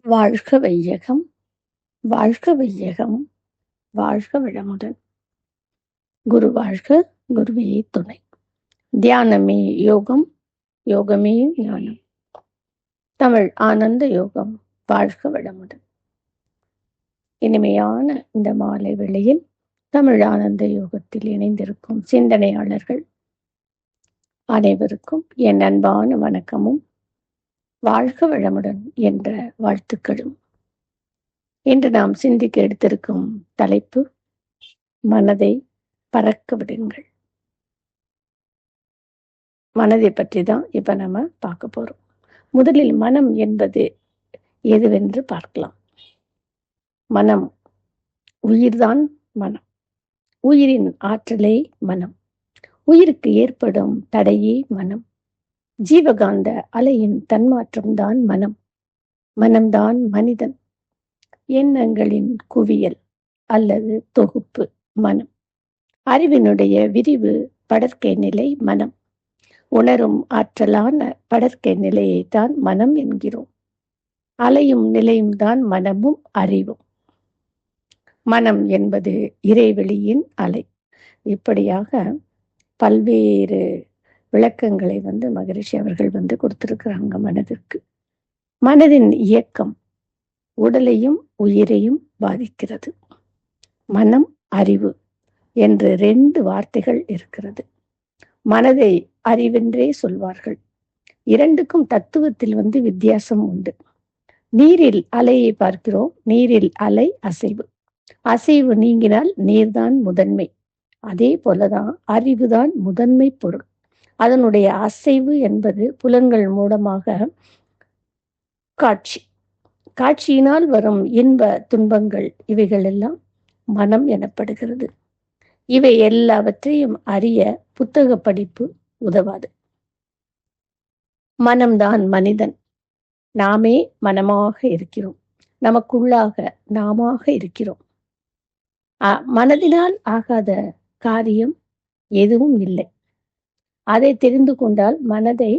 வாழ்க வையகம், வாழ்க வையகம், வாழ்க வளமுடன். குரு வாழ்க, குருவே துணை. தியானமே யோகம், யோகமே ஞானம். தமிழ் ஆனந்த யோகம். வாழ்க வளமுடன். இனிமையான இந்த மாலை வேளையில் தமிழ் ஆனந்த யோகத்தில் இணைந்திருக்கும் சிந்தனையாளர்கள் அனைவருக்கும் என் அன்பான வணக்கமும் வாழ்க வளமுடன் என்ற வாழ்த்துக்களும். இன்று நாம் சிந்திக்க எடுத்திருக்கும் தலைப்பு, மனதை பறக்க விடுங்கள். மனதை பற்றி தான் இப்ப நம்ம பார்க்க போறோம். முதலில் மனம் என்பது எதுவென்று பார்க்கலாம். மனம், உயிர்தான் மனம். உயிரின் ஆற்றலே மனம். உயிருக்கு ஏற்படும் தடையே மனம். ஜீவகாந்த அலையின் தன்மாற்றம்தான் மனம். மனம்தான் மனிதன். எண்ணங்களின் குவியல் அல்லது தொகுப்பு மனம். அறிவினுடைய விரிவு படர்க்கை நிலை மனம். உணரும் ஆற்றலான படர்க்கை நிலையை தான் மனம் என்கிறோம். அலையும் நிலையும் தான் மனமும் அறிவும். மனம் என்பது இறைவெளியின் அலை. இப்படியாக பல்வேறு விளக்கங்களை மகரிஷி அவர்கள் கொடுத்திருக்கிறாங்க மனதிற்கு. மனதின் இயக்கம் உடலையும் உயிரையும் பாதிக்கிறது. மனம், அறிவு என்று 2 வார்த்தைகள் இருக்கிறது. மனதை அறிவென்றே சொல்வார்கள். இரண்டுக்கும் தத்துவத்தில் வித்தியாசம் உண்டு. நீரில் அலையை பார்க்கிறோம். நீரில் அலை அசைவு. அசைவு நீங்கினால் நீர்தான் முதன்மை. அதே போலதான் அறிவுதான் முதன்மை பொருள். அதனுடைய அசைவு என்பது புலன்கள் மூலமாக காட்சி. காட்சியினால் வரும் இன்ப துன்பங்கள் இவைகள் எல்லாம் மனம் எனப்படுகிறது. இவை எல்லாவற்றையும் அறிய புத்தக படிப்பு உதவாது. மனம்தான் மனிதன். நாமே மனமாக இருக்கிறோம். நமக்குள்ளாக நாமாக இருக்கிறோம். மனதினால் ஆகாத காரியம் எதுவும் இல்லை. அதை தெரிந்து கொண்டால் மனதை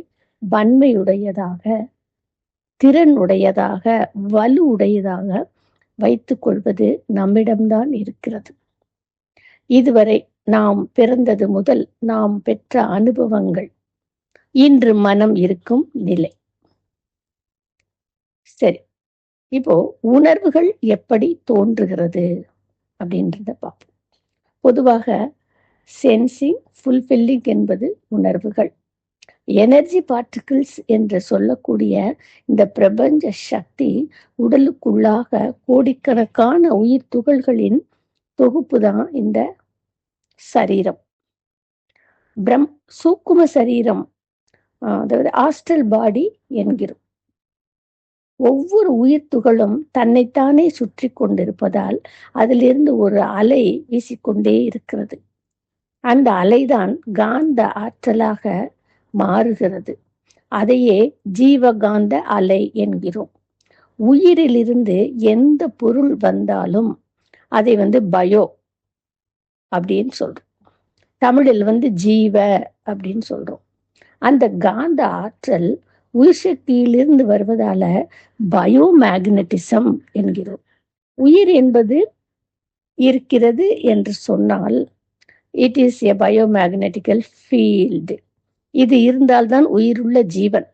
வன்மையுடையதாக, திறன் உடையதாக, வலு உடையதாக வைத்துக் கொள்வது நம்மிடம்தான் இருக்கிறது. இதுவரை நாம் பிறந்தது முதல் நாம் பெற்ற அனுபவங்கள் இன்று மனம் இருக்கும் நிலை. சரி, இப்போ உணர்வுகள் எப்படி தோன்றுகிறது அப்படின்றத பார்ப்போம். பொதுவாக சென்சிங், ஃபுல்ஃபில்லிங் என்பது உணர்வுகள். எனர்ஜி பார்ட்டிகிள்ஸ் என்று சொல்லக்கூடிய இந்த பிரபஞ்ச சக்தி உடலுக்குள்ளாக கோடிக்கணக்கான உயிர் துகள்களின் தொகுப்பு தான் இந்த சரீரம். சூக்கும சரீரம், அதாவது ஆஸ்ட்ரல் பாடி என்கிறோம். ஒவ்வொரு உயிர் துகளும் தன்னைத்தானே சுற்றி கொண்டிருப்பதால் அதிலிருந்து ஒரு அலை வீசிக்கொண்டே இருக்கிறது. அந்த அலைதான் காந்த ஆற்றலாக மாறுகிறது. அதையே ஜீவகாந்த அலை என்கிறோம். உயிரிலிருந்து எந்த பொருள் வந்தாலும் அதை பயோ அப்படின்னு சொல்றோம். தமிழில் ஜீவ அப்படின்னு சொல்றோம். அந்த காந்த ஆற்றல் உயிர் சக்தியிலிருந்து வருவதால பயோ மேக்னட்டிசம் என்கிறோம். உயிர் என்பது இருக்கிறது என்று சொன்னால் இட் இஸ் எ பயோமேக்னட்டிக்கல் ஃபீல்டு. இது இருந்தால்தான் உயிருள்ள ஜீவன்.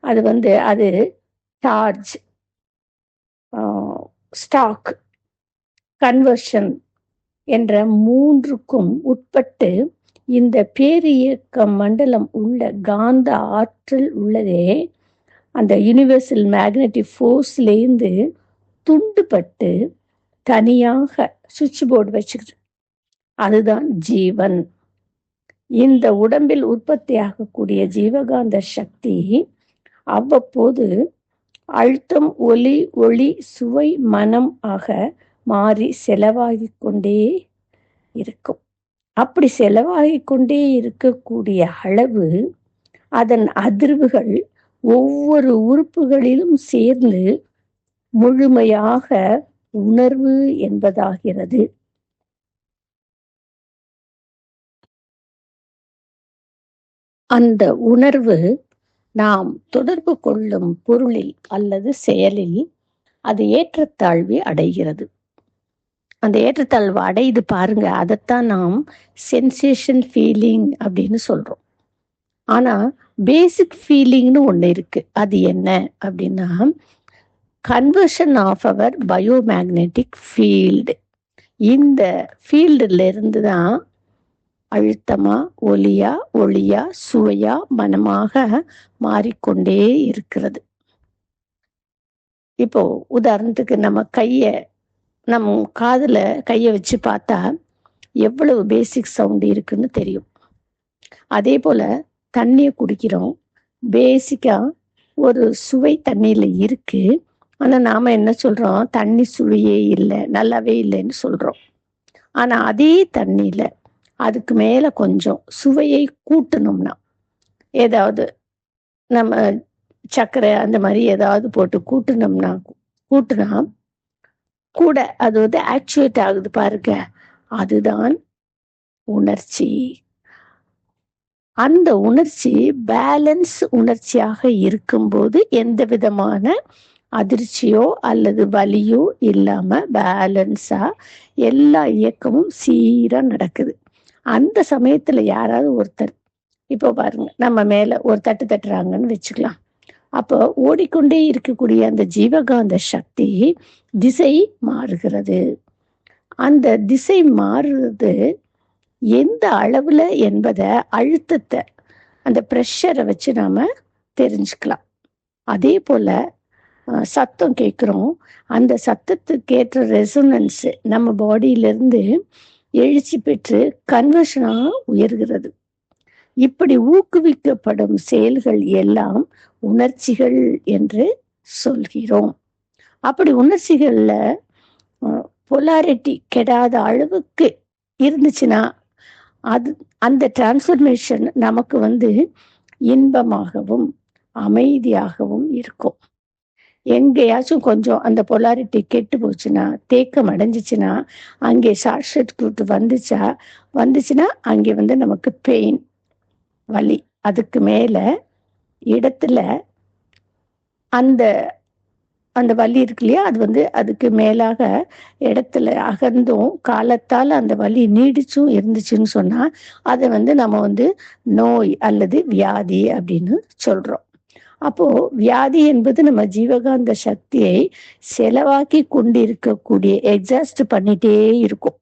அது அது சார்ஜ், ஸ்டாக், கன்வர்ஷன் என்ற 3க்கும் உட்பட்டு இந்த பேரியக்க மண்டலம் உள்ள காந்த ஆற்றல் உள்ளதே அந்த யூனிவர்சல் மேக்னெட்டிக் ஃபோர்ஸ்லேருந்து துண்டுபட்டு தனியாக சுவிட்ச் போர்டு வச்சுக்கிது. அதுதான் ஜீவன். இந்த உடம்பில் உற்பத்தி ஆகக்கூடிய ஜீவகாந்த சக்தி அவ்வப்போது அழுத்தம், ஒலி, ஒளி, சுவை, மனம் ஆக மாறி செலவாகிக் கொண்டே இருக்கும். அப்படி செலவாகிக் கொண்டே இருக்கக்கூடிய அளவு அதன் அதிர்வுகள் ஒவ்வொரு உறுப்புகளிலும் சேர்ந்து முழுமையாக உணர்வு என்பதாகிறது. அந்த உணர்வு நாம் தொடர்பு கொள்ளும் பொருளில் அல்லது செயலில் அது ஏற்றத்தாழ்வு அடைகிறது. அந்த ஏற்றத்தாழ்வு அடையுது பாருங்க, அதைத்தான் நாம் சென்சேஷன் ஃபீலிங் அப்படின்னு சொல்றோம். ஆனா பேசிக் ஃபீலிங்னு ஒண்ணு இருக்கு. அது என்ன அப்படின்னா, கன்வர்ஷன் ஆஃப் அவர் பயோமேக்னெட்டிக் ஃபீல்டு. இந்த ஃபீல்டுல இருந்து தான் அழுத்தமா, ஒலியா, ஒளியா, சுவையா, மனமாக மாறிக்கொண்டே இருக்கிறது. இப்போ உதாரணத்துக்கு நம்ம காதுல கைய வச்சு பார்த்தா எவ்வளவு பேசிக் சவுண்ட் இருக்குன்னு தெரியும். அதே போல தண்ணியை குடிக்கிறோம், பேசிக்கா ஒரு சுவை தண்ணியில இருக்கு. ஆனா நாம என்ன சொல்றோம், தண்ணி சுவையே இல்லை, நல்லாவே இல்லைன்னு சொல்றோம். ஆனா அதே தண்ணியில அதுக்கு மேல கொஞ்சம் சுவையை கூட்டணும்னா, ஏதாவது நம்ம சர்க்கரை அந்த மாதிரி ஏதாவது போட்டு கூட்டுனா கூட அது வந்து ஆக்சுவேட் ஆகுது பாருங்க, அதுதான் உணர்ச்சி. அந்த உணர்ச்சி பேலன்ஸ் உணர்ச்சியாக இருக்கும்போது எந்த விதமான அதிர்ச்சியோ அல்லது வலியோ இல்லாம பேலன்ஸா எல்லா இயக்கமும் சீரா நடக்குது. அந்த சமயத்துல யாராவது ஒருத்தர், இப்போ பாருங்க, நம்ம மேல ஒரு தட்டு தட்டுறாங்கன்னு வச்சுக்கலாம். அப்போ ஓடிக்கொண்டே இருக்கக்கூடிய அந்த ஜீவகாந்த சக்தி திசை மாறுகிறது. அந்த திசை மாறுறது எந்த அளவுல என்பதை, அழுத்தத்தை, அந்த ப்ரெஷரை வச்சு நாம தெரிஞ்சுக்கலாம். அதே போல சத்தம் கேட்குறோம், அந்த சத்தத்துக்கு ஏற்ற ரெசோனன்ஸ் நம்ம பாடியிலிருந்து எழுச்சி பெற்று கன்வர்ஷனா உயர்கிறது. இப்படி ஊக்குவிக்கப்படும் செயல்கள் எல்லாம் உணர்ச்சிகள் என்று சொல்கிறோம். அப்படி உணர்ச்சிகள்ல பொலாரிட்டி கெடாத அளவுக்கு இருந்துச்சுன்னா அது அந்த டிரான்ஸ்ஃபர்மேஷன் நமக்கு வந்து இன்பமாகவும் அமைதியாகவும் இருக்கும். எங்கேயாச்சும் கொஞ்சம் அந்த பொலாரிட்டி கெட்டு போச்சுன்னா, தேக்கம் அடைஞ்சிச்சுன்னா, அங்கே ஷார்ட் சர்க்யூட் வந்துச்சுன்னா அங்கே வந்து நமக்கு பெயின், வலி. அதுக்கு மேல இடத்துல அந்த அந்த வலி இருக்கு இல்லையா, அது வந்து அதுக்கு மேலாக இடத்துல அகர்ந்தும் காலத்தால் அந்த வலி நீடிச்சும் இருந்துச்சுன்னு சொன்னா அதை வந்து நம்ம வந்து நோய் அல்லது வியாதி அப்படின்னு சொல்றோம். அப்போ வியாதி என்பது நம்ம ஜீவகாந்த சக்தியை செலவாக்கி கொண்டிருக்கக்கூடிய, எக்ஸாஸ்ட் பண்ணிட்டே இருக்கும்.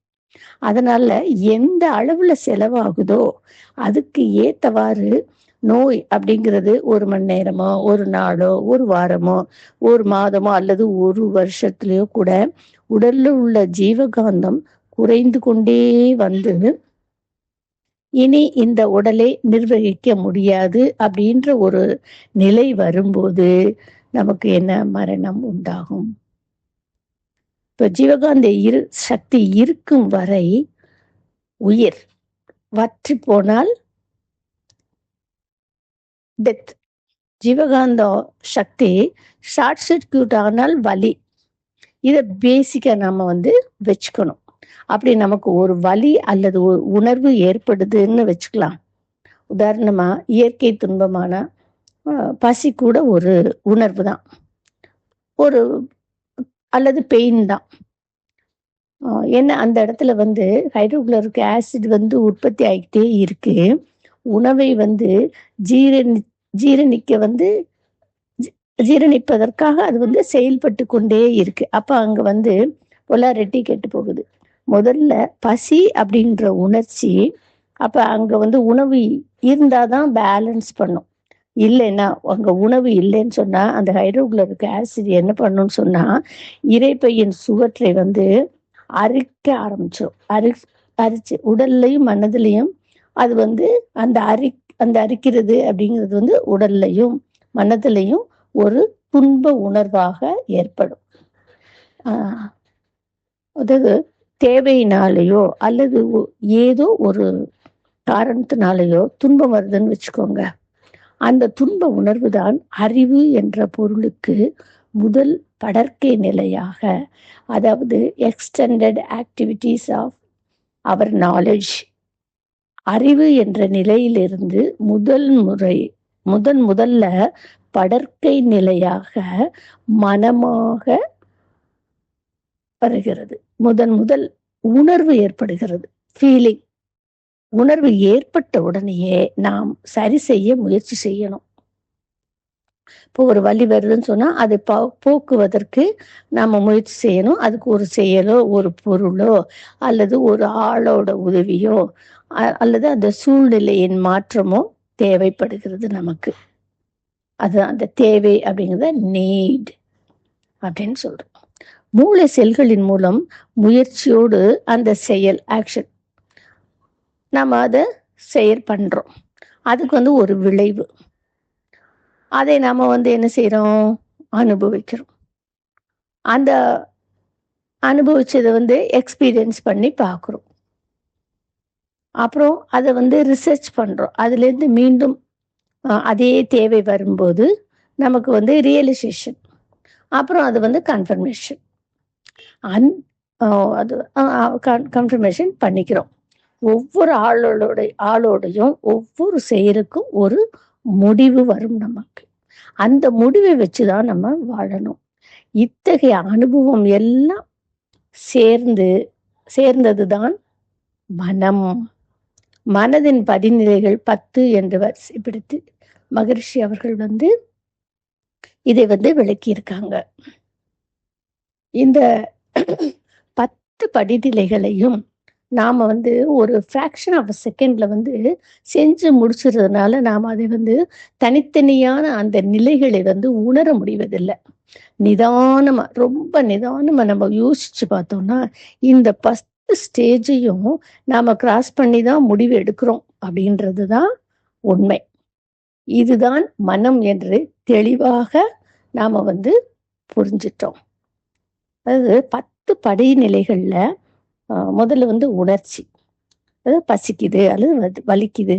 அதனால எந்த அளவுல செலவாகுதோ அதுக்கு ஏத்தவாறு நோய் அப்படிங்கிறது 1 மணி நேரமோ, 1 நாளோ, 1 வாரமோ, 1 மாதமோ அல்லது 1 வருஷத்துலயோ கூட உடல்ல உள்ள ஜீவகாந்தம் குறைந்து கொண்டே வந்து இனி இந்த உடலை நிர்வகிக்க முடியாது அப்படின்ற ஒரு நிலை வரும்போது நமக்கு என்ன மரணம் உண்டாகும். இப்ப ஜீவகாந்த சக்தி இருக்கும் வரை உயிர், வற்றி போனால் டெத். ஜீவகாந்த சக்தி ஷார்ட் சர்க்யூட் ஆனால் வலி. இதை பேசிக்கா நம்ம வந்து வச்சுக்கணும். அப்படி நமக்கு ஒரு வலி அல்லது ஒரு உணர்வு ஏற்படுதுன்னு வச்சுக்கலாம். உதாரணமா இயற்கை துன்பமான பசி கூட ஒரு உணர்வு தான், ஒரு அல்லது பெயின் தான். என்ன அந்த இடத்துல வந்து ஹைட்ரோகுளோரிக் ஆசிட் வந்து உற்பத்தி ஆகிட்டே இருக்கு. உணவை வந்து ஜீரணிப்பதற்காக அது வந்து செயல்பட்டு கொண்டே இருக்கு. அப்ப அங்க வந்து பொலாரிட்டி கெட்டு போகுது. முதல்ல பசி அப்படின்ற உணர்ச்சி, அப்ப அங்க வந்து உணவு இருந்தாதான் பேலன்ஸ் பண்ணும். இல்லைன்னா அங்க உணவு இல்லைன்னு சொன்னா அந்த ஹைட்ரோகுளோரிக் ஆசிட் என்ன பண்ணும்னு சொன்னா இரைப்பையின் சுவற்றை வந்து அரிக்க ஆரம்பிச்சிடும். அரிச்சு உடல்லையும் மனதிலையும் அது வந்து அந்த அரிக்கிறது அப்படிங்கிறது வந்து உடல்லையும் மனதிலையும் ஒரு துன்ப உணர்வாக ஏற்படும். அதாவது தேவையினாலேயோ அல்லது ஏதோ ஒரு காரணத்தினாலேயோ துன்பம் வருதுன்னு வச்சுக்கோங்க. அந்த துன்ப உணர்வு தான் அறிவு என்ற பொருளுக்கு முதல் படர்க்கை நிலையாக, அதாவது extended activities of our knowledge, அறிவு என்ற நிலையிலிருந்து முதல் முறை முதல்ல படர்க்கை நிலையாக மனமாக வருகிறது. முதல் உணர்வு ஏற்படுகிறது. ஃபீலிங் உணர்வு ஏற்பட்ட உடனேயே நாம் சரி செய்ய முயற்சி செய்யணும். இப்போ ஒரு வலி வருதுன்னு சொன்னா அதை போக்குவதற்கு நாம முயற்சி செய்யணும். அதுக்கு ஒரு செயலோ ஒரு பொருளோ அல்லது ஒரு ஆளோட உதவியோ அல்லது அந்த சூழ்நிலையின் மாற்றமோ தேவைப்படுகிறது நமக்கு. அது அந்த தேவை அப்படிங்கிறத நீட் அப்படின்னு சொல்றோம். மூளை செல்களின் மூலம் முயற்சியோடு அந்த செயல் ஆக்ஷன் நம்ம அதை செயல் பண்றோம். அதுக்கு ஒரு விளைவு, அதை நாம என்ன செய்யறோம், அனுபவிக்கிறோம். அந்த அனுபவிச்சதை எக்ஸ்பீரியன்ஸ் பண்ணி பார்க்குறோம். அப்புறம் அதை ரிசர்ச் பண்றோம். அதுல இருந்து மீண்டும் அதே தேவை வரும்போது நமக்கு ரியலைசேஷன், அப்புறம் அது கன்ஃபர்மேஷன். அது கன்ஃபர்மேஷன் பண்ணிக்கிறோம். ஒவ்வொரு ஆளோடையும் ஒவ்வொரு செயலுக்கும் ஒரு முடிவு வரும் நமக்கு. அந்த முடிவை வச்சுதான் நம்ம வாழணும். இத்தகைய அனுபவம் எல்லாம் சேர்ந்ததுதான் மனம். மனதின் படிநிலைகள் 10 என்று வரிசைப்படுத்தி மகரிஷி அவர்கள் இதை விளக்கியிருக்காங்க. இந்த 10 படிநிலைகளையும் நாம ஒரு ஃபிராக்ஷன் ஆஃப் செகண்ட்ல செஞ்சு முடிச்சுறதுனால நாம அதை தனித்தனியான அந்த நிலைகளை உணர முடிவதில்லை. நிதானமா, ரொம்ப நிதானமா நம்ம யோசிச்சு பார்த்தோம்னா இந்த 10 ஸ்டேஜையும் நாம கிராஸ் பண்ணி தான் முடிவு எடுக்கிறோம் அப்படின்றதுதான் உண்மை. இதுதான் மனம் என்று தெளிவாக நாம புரிஞ்சிட்டோம். அதாவது 10 படிநிலைகள்ல முதல்ல உணர்ச்சி, அதாவது பசிக்குது அல்லது வலிக்குது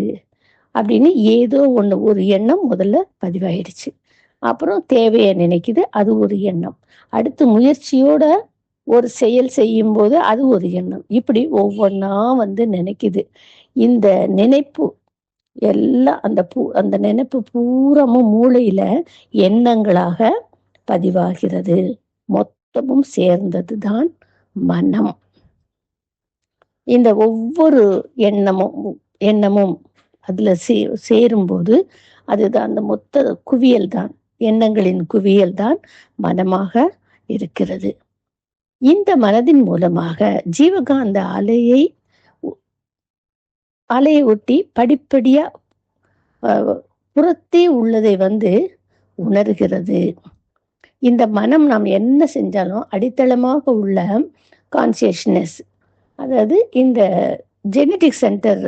அப்படின்னு ஏதோ ஒரு எண்ணம் முதல்ல பதிவாயிடுச்சு. அப்புறம் தேவையை நினைக்குது, அது ஒரு எண்ணம். அடுத்து முயற்சியோட ஒரு செயல் செய்யும் போது அது ஒரு எண்ணம். இப்படி ஒவ்வொன்றா நினைக்குது. இந்த நினைப்பு எல்லாம் அந்த நினைப்பு பூராமும் மூளையில எண்ணங்களாக பதிவாகிறது. மொத்தமும் சேர்ந்ததுதான் மனம். இந்த ஒவ்வொரு எண்ணமும் அதுல சேரும்போது அதுதான் அந்த மொத்த குவியல் தான், எண்ணங்களின் குவியல் தான் மனமாக இருக்கிறது. இந்த மனதின் மூலமாக ஜீவகாந்த அலையை ஒட்டி படிப்படியா புறத்தே உள்ளதை உணர்கிறது. இந்த மனம் நாம் என்ன செஞ்சாலும் அடித்தளமாக உள்ள கான்சியஸ்னஸ், அதாவது இந்த ஜெனடிக் சென்டர்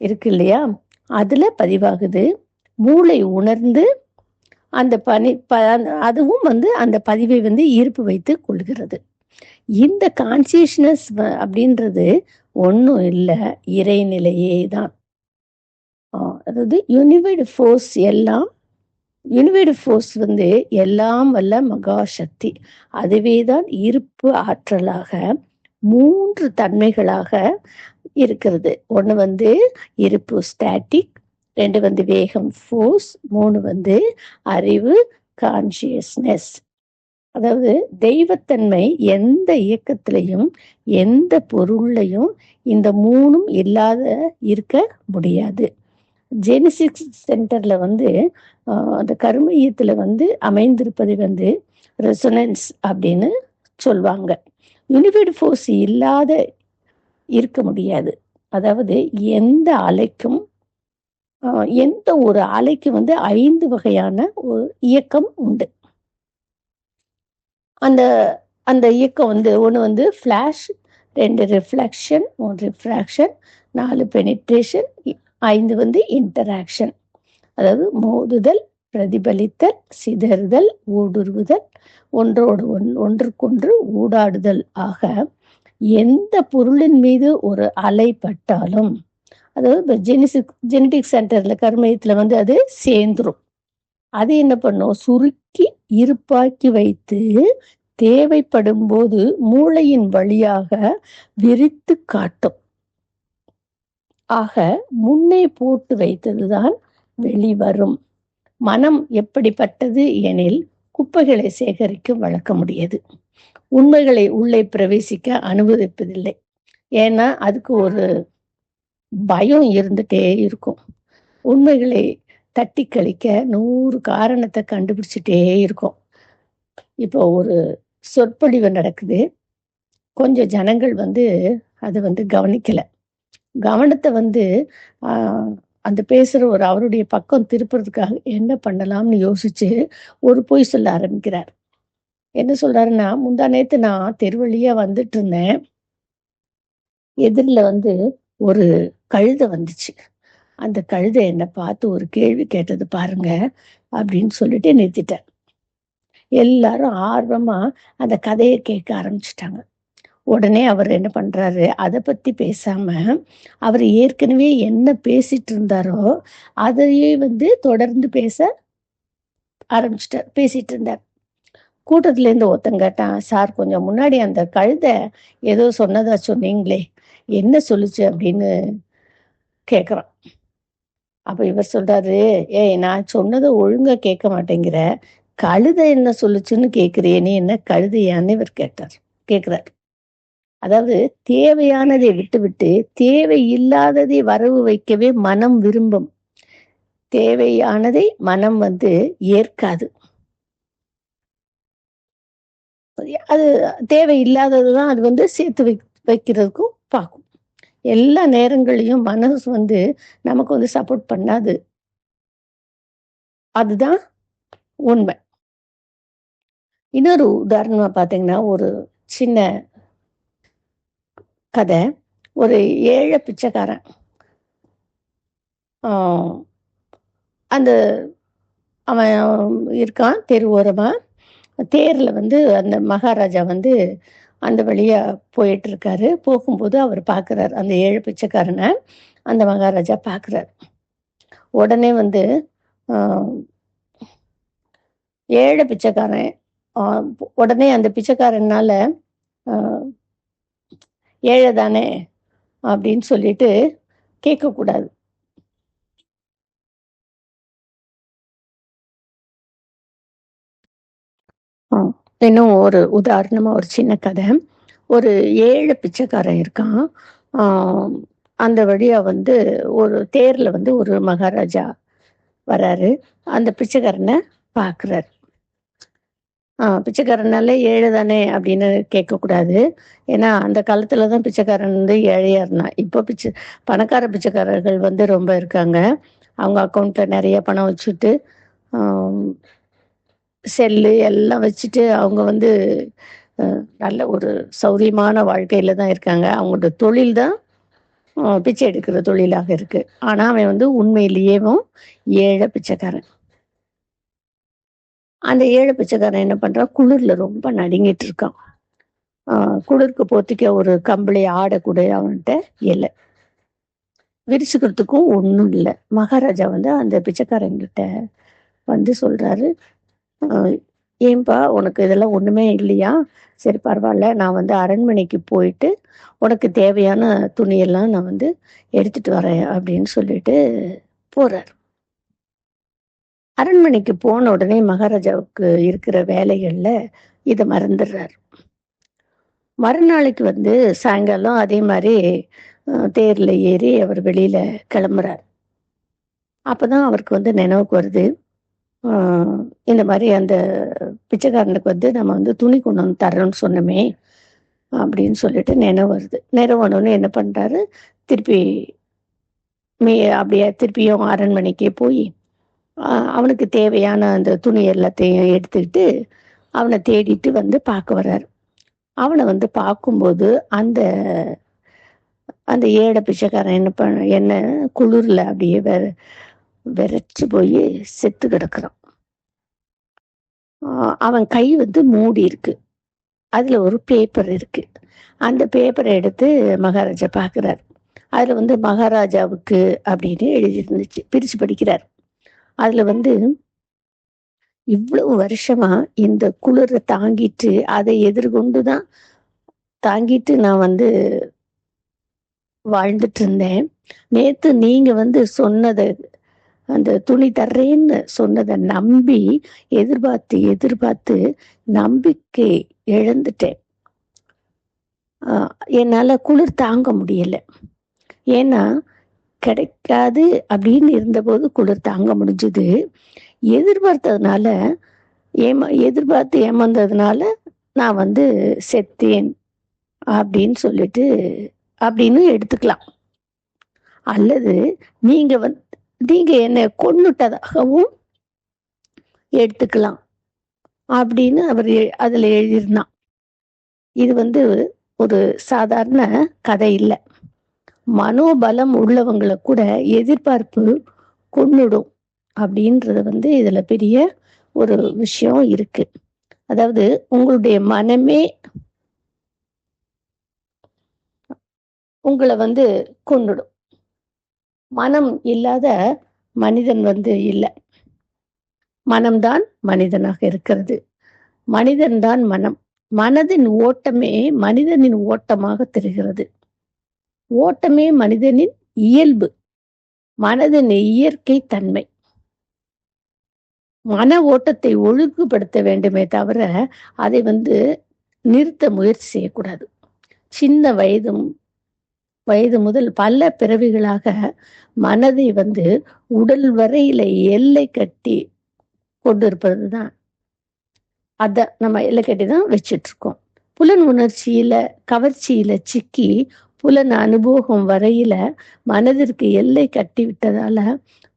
இருக்கு இல்லையா, அதுல பதிவாகுது. மூளை உணர்ந்து அந்த அதுவும் அந்த பதிவை ஈர்ப்பு வைத்து கொள்கிறது. இந்த கான்சியஸ்னஸ் அப்படின்றது ஒன்றும் இல்லை, இறைநிலையே தான். அதாவது யூனிவைடு ஃபோர்ஸ் எல்லாம் வல்ல மகா சக்தி. அதுவே தான் இருப்பு ஆற்றலாக 3 தன்மைகளாக இருக்கிறது. ஒன்று இருப்பு ஸ்டாட்டிக், 2 வேகம் ஃபோர்ஸ், 3 அறிவு கான்சியஸ்னஸ். அதாவது தெய்வத்தன்மை எந்த இயக்கத்திலையும் எந்த பொருளையும் இந்த 3ம் இல்லாத இருக்க முடியாது. ஜெனிசிக்ஸ் சென்டர்ல அந்த கருமையத்துல அமைந்திருப்பது ரெசொனன்ஸ் அப்படின்னு சொல்லுவாங்க. யூனிஃபைடு ஃபோர்ஸ் இல்லாத இருக்க முடியாது. அதாவது எந்த அலைக்கும் எந்த ஒரு அலைக்கு 5 வகையான ஒரு இயக்கம் உண்டு. அந்த இயக்கம் ஒன்று flash, 2 reflection, 3 refraction, 4 penetration, 5 interaction. அதாவது மோதுதல், பிரதிபலித்தல், சிதறுதல், ஊடுருவுதல், ஒன்றுக்கொன்று ஊடாடுதல் ஆக எந்த பொருளின் மீது ஒரு அலை பட்டாலும், அதாவது ஜெனடிக் சென்டர்ல கருமையத்துல அது சேர்ந்துரும். அது என்ன பண்ணும், சுருக்கி இருப்பாக்கி வைத்து தேவைப்படும் போது மூளையின் வழியாக விரித்து காட்டும். ஆக முன்னே போட்டு வைத்ததுதான் வெளிவரும். மனம் எப்படிப்பட்டது எனில் குப்பைகளை சேகரிக்கும் வழக்கம் உடையது. உண்மைகளை உள்ளே பிரவேசிக்க அனுமதிப்பதில்லை. ஏன்னா அதுக்கு ஒரு பயம் இருந்துட்டே இருக்கும். உண்மைகளை தட்டி கழிக்க 100 காரணத்தை கண்டுபிடிச்சிட்டே இருக்கும். இப்போ ஒரு சொற்பொழிவு நடக்குது. கொஞ்சம் ஜனங்கள் வந்து அதை வந்து கவனிக்கல. கவனத்தை வந்து அந்த பேசுறவர் அவருடைய பக்கம் திருப்புறதுக்காக என்ன பண்ணலாம்னு யோசிச்சு ஒரு பொய் சொல்ல ஆரம்பிக்கிறார். என்ன சொல்றாருன்னா, முந்தா நேத்து நான் தெருவழியா வந்துட்டு இருந்தேன். எதிரில வந்து ஒரு கழுதை வந்துச்சு. அந்த கழுதை என்ன பார்த்து ஒரு கேள்வி கேட்டது பாருங்க அப்படின்னு சொல்லிட்டு நிறுத்திட்டேன். எல்லாரும் ஆர்வமா அந்த கதையை கேட்க ஆரம்பிச்சுட்டாங்க. உடனே அவர் என்ன பண்றாரு, அதை பத்தி பேசாம அவர் ஏற்கனவே என்ன பேசிட்டு இருந்தாரோ அதையே வந்து தொடர்ந்து பேச ஆரம்பிச்சிட்டார். பேசிட்டு இருந்தார். கூட்டத்துல இருந்து ஒருத்தன் கேட்டான், சார் கொஞ்சம் முன்னாடி அந்த கழுதை ஏதோ சொன்னதா சொன்னீங்களே, என்ன சொல்லுச்சு அப்படின்னு கேக்குறான். அப்ப இவர் சொல்றாரு, ஏய் நான் சொன்னதை ஒழுங்கா கேட்க மாட்டேங்கிற, கழுதை என்ன சொல்லுச்சுன்னு கேக்குறியே, நீ என்ன கழுதையான்னு இவர் கேக்குறார். அதாவது தேவையானதை விட்டுவிட்டு தேவையில்லாததை வரவு வைக்கவே மனம் விரும்பும். தேவையானதை மனம் வந்து ஏற்காது. அது தேவையில்லாததுதான் அது வந்து சேர்த்து வைக்கிறதுக்கும் பார்க்கும். எல்லா நேரங்களையும் மனசு வந்து நமக்கு வந்து சப்போர்ட் பண்ணாது. அதுதான் உண்மை. இன்னொரு உதாரணமா பாத்தீங்கன்னா, ஒரு சின்ன கதை. ஒரு ஏழை பிச்சைக்காரன் அந்த அவன் இருக்கான் தெரு ஓரமா. தேர்ல வந்து அந்த மகாராஜா வந்து அந்த வழியா போயிட்டு இருக்காரு. போகும்போது அவர் பார்க்குறாரு, அந்த ஏழை பிச்சைக்காரனை அந்த மகாராஜா பார்க்குறாரு. உடனே வந்து ஏழை பிச்சைக்காரன் உடனே அந்த பிச்சைக்காரனால ஏழை தானே அப்படின்னு சொல்லிட்டு கேட்கக்கூடாது. இன்னும் ஒரு உதாரணமா ஒரு சின்ன கதை. ஒரு ஏழை பிச்சைக்காரன் இருக்கான். அந்த வழியா வந்து ஒரு தேர்ல வந்து ஒரு மகாராஜா வராரு. அந்த பிச்சைக்காரனை பார்க்குறாரு. பிச்சைக்காரனால ஏழை தானே அப்படின்னு கேட்கக்கூடாது. ஏன்னா அந்த காலத்துல தான் பிச்சைக்காரன் வந்து ஏழையா இருந்தான். இப்போ பணக்கார பிச்சைக்காரர்கள் வந்து ரொம்ப இருக்காங்க. அவங்க அக்கௌண்ட்ல நிறைய பணம் வச்சுட்டு செல்லு எல்லாம் வச்சுட்டு அவங்க வந்து நல்ல ஒரு சௌரியமான வாழ்க்கையில தான் இருக்காங்க. அவங்களோட தொழில் தான் பிச்சை எடுக்கிற தொழிலாக இருக்கு. ஆனா அவன் வந்து உண்மையிலேயேவும் ஏழை பிச்சைக்காரன். அந்த ஏழை பிச்சைக்காரன் என்ன பண்றான், குளிர்ல ரொம்ப நடுங்கிட்டு இருக்கான். குளிருக்கு போத்திக்க ஒரு கம்பளி ஆடை கூட அவன்கிட்ட இல்லை. விரிச்சுக்கிறதுக்கும் ஒன்றும் இல்லை. மகாராஜா வந்து அந்த பிச்சைக்காரங்கிட்ட வந்து சொல்றாரு, ஏன்பா உனக்கு இதெல்லாம் ஒண்ணுமே இல்லையா? சரி பரவாயில்ல, நான் வந்து அரண்மனைக்கு போயிட்டு உனக்கு தேவையான துணியெல்லாம் நான் வந்து எடுத்துட்டு வரேன் அப்படின்னு சொல்லிட்டு போறார். அரண்மனைக்கு போன உடனே மகாராஜாவுக்கு இருக்கிற வேலைகள்ல இதை மறந்துடுறாரு. மறுநாளைக்கு வந்து சாயங்காலம் அதே மாதிரி தேர்ல ஏறி அவர் வெளியில கிளம்புறார். அப்பதான் அவருக்கு வந்து நினைவுக்கு வருது, இந்த மாதிரி அந்த பிச்சைக்காரனுக்கு வந்து நம்ம வந்து துணி கொண்டு வந்து தரணும்னு சொன்னோமே அப்படின்னு சொல்லிட்டு நினைவு வருது. நினைவானோன்னு என்ன பண்றாரு, திருப்பி அப்படியே திருப்பியும் அரண்மனைக்கே போய் அவனுக்கு தேவையான அந்த துணி எல்லாத்தையும் எடுத்துக்கிட்டு அவனை தேடிட்டு வந்து பார்க்க வர்றாரு. அவனை வந்து பார்க்கும்போது அந்த அந்த ஏழை பிச்சைக்காரன் என்ன குளிர்ல அப்படியே விரைச்சு போய் செத்து கிடக்குறான். அவன் கை வந்து மூடி இருக்கு. அதுல ஒரு பேப்பர் இருக்கு. அந்த பேப்பரை எடுத்து மகாராஜா பார்க்கிறார். அதுல வந்து மகாராஜாவுக்கு அப்படின்னு எழுதி இருந்துச்சு. பிரிச்சு படிக்கிறார். அதுல வந்து, இவ்வளவு வருஷமா இந்த குளிரை தாங்கிட்டு அதை எதிர்கொண்டுதான் தாங்கிட்டு நான் வந்து வாழ்ந்துட்டு இருந்தேன். நேத்து நீங்க வந்து சொன்னதை அந்த துணி தர்றேன்னு சொன்னதை நம்பி எதிர்பார்த்து எதிர்பார்த்து நம்பிக்கை இழந்துட்டேன். என்னால குளிர் தாங்க முடியல. ஏன்னா கிடைக்காது அப்படின்னு இருந்தபோது குளிர் தாங்க முடிஞ்சது. எதிர்பார்த்ததுனால எதிர்பார்த்து ஏமாந்ததுனால நான் வந்து செத்தேன் அப்படின்னு சொல்லிட்டு அப்படின்னு எடுத்துக்கலாம். அல்லது நீங்க என்னை கொன்னுட்டதாகவும் எடுத்துக்கலாம் அப்படின்னு அவர் அதுல எழுதியிருந்தான். இது வந்து ஒரு சாதாரண கதை இல்லை. மனோபலம் உள்ளவங்களை கூட எதிர்பார்ப்பு கொன்னுடும் அப்படின்றது வந்து இதுல பெரிய ஒரு விஷயம் இருக்கு. அதாவது உங்களுடைய மனமே உங்களை வந்து கொன்னுடும். மனம் இல்லாத மனிதன் வந்து இல்லை. மனம்தான் மனிதனாக இருக்கிறது. மனிதன்தான் மனம். மனதின் ஓட்டமே மனிதனின் ஓட்டமாக தெரிகிறது. ஓட்டமே மனிதனின் இயல்பு, மனதின் இயற்கை தன்மை. மன ஓட்டத்தை ஒழுங்குபடுத்த வேண்டுமே தவிர அதை வந்து நிறுத்த முயற்சி செய்யக்கூடாது. சின்ன வயது முதல் பல பிறவிகளாக மனதை வந்து உடல் வரையில எல்லை கட்டி கொண்டிருப்பதுதான். அத நம்ம எல்லை கட்டி தான் வச்சிட்டு இருக்கோம். புலன் உணர்ச்சியில கவர்ச்சியில சிக்கி புலன் அனுபவம் வரையில மனதிற்கு எல்லை கட்டி விட்டதால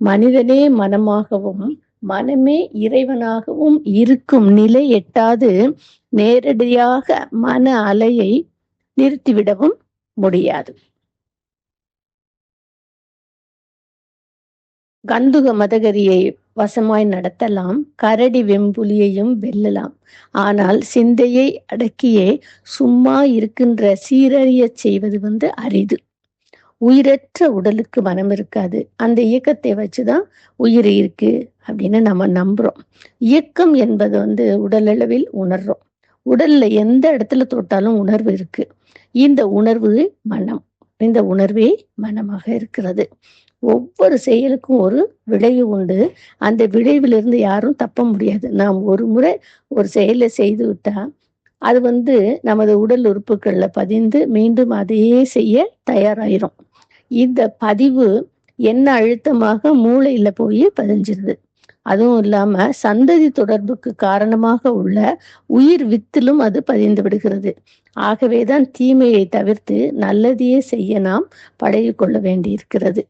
மனிதனே மனமாகவும் மனமே இறைவனாகவும் இருக்கும் நிலை எட்டாது நேரடியாக மன அலையை நிறுத்திவிடவும் முடியாது. கந்துக மதகரியை வசமாய் நடத்தலாம், கரடி வெம்புலியையும் வெல்லலாம். ஆனால் சிந்தையை அடக்கியே சும்மா இருக்கின்ற சீரறிய செய்வது வந்து அரிது. உயிரற்ற உடலுக்கு மனம் இருக்காது. அந்த இயக்கத்தை வச்சுதான் உயிர் இருக்கு அப்படின்னு நம்ம நம்புறோம். இயக்கம் என்பது வந்து உடலளவில் உணர்றோம். உடல்ல எந்த இடத்துல தொட்டாலும் உணர்வு இருக்கு. இந்த உணர்வு மனம். இந்த உணர்வே மனமாக இருக்கிறது. ஒவ்வொரு செயலுக்கும் ஒரு விளைவு உண்டு. அந்த விளைவிலிருந்து யாரும் தப்ப முடியாது. நாம் ஒரு முறை ஒரு செயலை செய்து விட்டா அது வந்து நமது உடல் உறுப்புகள்ல பதிந்து மீண்டும் அதையே செய்ய தயாராயிரும். இந்த பதிவு என்ன அழுத்தமாக மூளையில போய் பதிஞ்சிருது. அதுவும் இல்லாம சந்ததி தொடர்புக்கு காரணமாக உள்ள உயிர் வித்திலும் அது பதிந்து விடுகிறது. ஆகவேதான் தீமையை தவிர்த்து நல்லதையே செய்ய நாம் பழகி கொள்ள வேண்டி இருக்கிறது.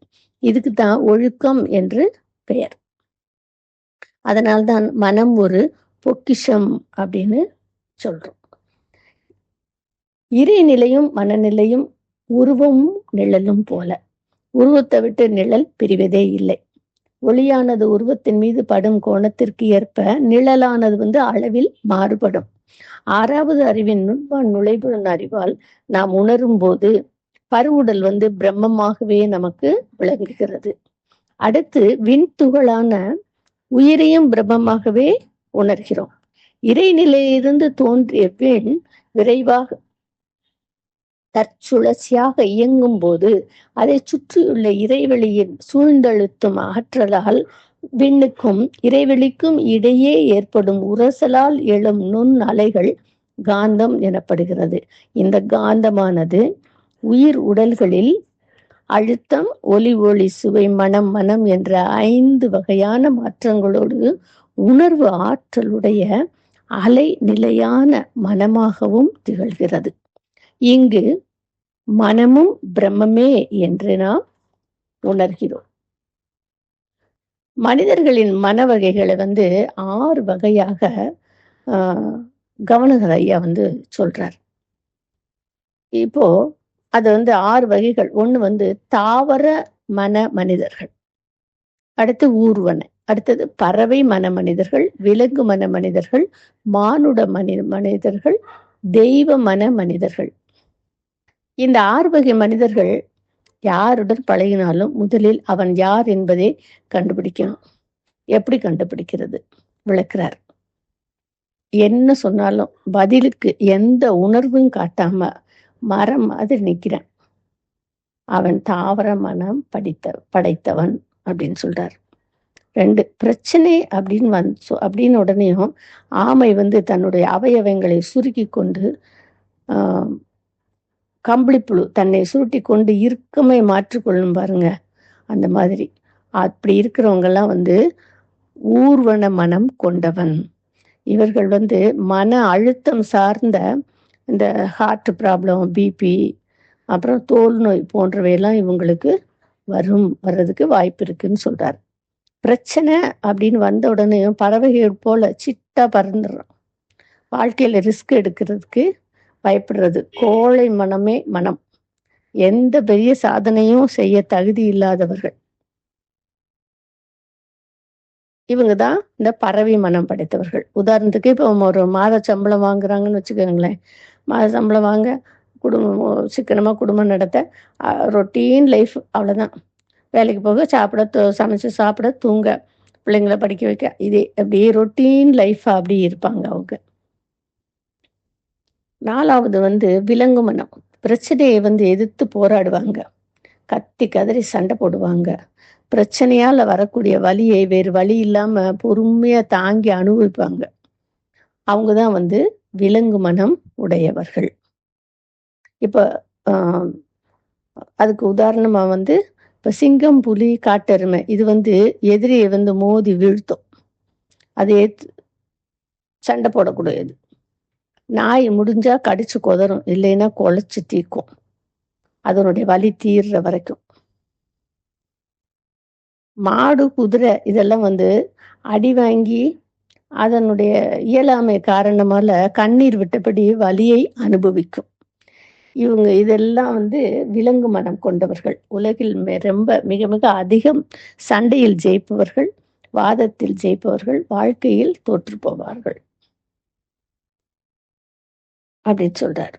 இதுக்கு தான் ஒழுக்கம் என்று பெயர். அதனால்தான் மனம் ஒரு பொக்கிஷம் அப்படின்னு சொல்றோம். இறைநிலையும் மனநிலையும் உருவமும் நிழலும் போல. உருவத்தை விட்டு நிழல் பிரிவதே இல்லை. ஒளியானது உருவத்தின் மீது படும் கோணத்திற்கு ஏற்ப நிழலானது வந்து அளவில் மாறுபடும். ஆறாவது அறிவின் நுழைவு அறிவால் நாம் உணரும் போது பருவுடல் வந்து பிரம்மமாகவே நமக்கு விளங்குகிறது. அடுத்து விண்துகளான உயிரையும் பிரம்மமாகவே உணர்கிறோம். இறைநிலையிலிருந்து தோன்றிய விண் விரைவாக தற்சுழற்சியாக இயங்கும் போது அதை சுற்றியுள்ள இறைவெளியின் சூழ்ந்தழுத்தும் ஆற்றலால் விண்ணுக்கும் இறைவெளிக்கும் இடையே ஏற்படும் உரசலால் எழும் நுண் அலைகள் காந்தம் எனப்படுகிறது. இந்த காந்தமானது உயிர் உடல்களில் அழுத்தம், ஒலி, சுவை, மனம் என்ற 5 வகையான மாற்றங்களோடு உணர்வு ஆற்றலுடைய அலை நிலையான மனமாகவும் திகழ்கிறது. இங்கு மனமும் பிரம்மமே என்று நாம் உணர்கிறோம். மனிதர்களின் மன வகைகளை வந்து 6 வகையாக கவனகர் ஐயா வந்து சொல்றார். இப்போ அது வந்து 6 வகைகள். ஒண்ணு வந்து தாவர மன மனிதர்கள், அடுத்து ஊர்வன, அடுத்தது பறவை மன மனிதர்கள், விலங்கு மன மனிதர்கள், மானுட மனிதர்கள், தெய்வ மன மனிதர்கள். இந்த 6 வகை மனிதர்கள் யாருடன் பழகினாலும் முதலில் அவன் யார் என்பதை கண்டுபிடிக்கணும். எப்படி கண்டுபிடிக்கிறது விளக்குறார். என்ன சொன்னாலும் பதிலுக்கு எந்த உணர்வும் காட்டாம மரம் மாதிரி நிற்கிறான். அவன் தாவர மனம் படைத்தவன் அப்படின்னு சொல்றார். 2 பிரச்சனை அப்படின்னு உடனேயும் ஆமை வந்து தன்னுடைய அவயவங்களை சுருக்கி கொண்டு கம்பளிப்புழு தன்னை சுருட்டி கொண்டு இறுக்கமே மாற்றிக்கொள்ளும் பாருங்க. அந்த மாதிரி அப்படி இருக்கிறவங்கெல்லாம் வந்து ஊர்வன மனம் கொண்டவன். இவர்கள் வந்து மன அழுத்தம் சார்ந்த இந்த ஹார்ட் ப்ராப்ளம், பிபி, அப்புறம் தோல் நோய் போன்றவையெல்லாம் இவங்களுக்கு வர்றதுக்கு வாய்ப்பு இருக்குன்னு சொல்றாரு. பிரச்சனை அப்படின்னு வந்த உடனே பறவைகள் போல சிட்டா பறந்துடுறோம். வாழ்க்கையில ரிஸ்க் எடுக்கிறதுக்கு பயப்படுறது. கோழை மனமே மனம். எந்த பெரிய சாதனையும் செய்ய தகுதி இல்லாதவர்கள் இவங்க தான் இந்த பறவை மனம் படைத்தவர்கள். உதாரணத்துக்கு இப்போ ஒரு மாத சம்பளம் வாங்குறாங்கன்னு வச்சுக்கோங்களேன். மாத சம்பளம் வாங்க குடும்பம் சிக்கனமாக குடும்பம் நடத்த ரொட்டீன் லைஃப், அவ்வளோதான். வேலைக்கு போக, சாப்பிட, சமைச்சு சாப்பிட, தூங்க, பிள்ளைங்களை படிக்க வைக்க, இதே அப்படியே ரொட்டீன் லைஃப் அப்படி இருப்பாங்க அவங்க. 4வது வந்து விலங்கு மனம். பிரச்சனையை வந்து எதிர்த்து போராடுவாங்க, கத்தி கதறி சண்டை போடுவாங்க. பிரச்சனையால வரக்கூடிய வலியை வேறு வழி இல்லாம பொறுமையா தாங்கி அனுபவிப்பாங்க. அவங்கதான் வந்து விலங்கு மனம் உடையவர்கள். இப்ப அதுக்கு உதாரணமா வந்து இப்ப சிங்கம், புலி, காட்டெருமை இது வந்து எதிரியை வந்து மோதி வீழ்த்தும். அது சண்டை போடக்கூடியது. நாய் முடிஞ்சா கடிச்சு கொதரும், இல்லைன்னா குலைச்சு தீக்கும், அதனுடைய வலி தீர்ற வரைக்கும். மாடு, குதிரை இதெல்லாம் வந்து அடி வாங்கி அதனுடைய இயலாமை காரணமால கண்ணீர் விட்டபடி வலியை அனுபவிக்கும். இவங்க இதெல்லாம் வந்து விலங்கு மனம் கொண்டவர்கள். உலகில் ரொம்ப மிக மிக அதிகம் சண்டையில் ஜெயிப்பவர்கள், வாதத்தில் ஜெயிப்பவர்கள், வாழ்க்கையில் தோற்று போவார்கள் அப்படின்னு சொல்றாரு.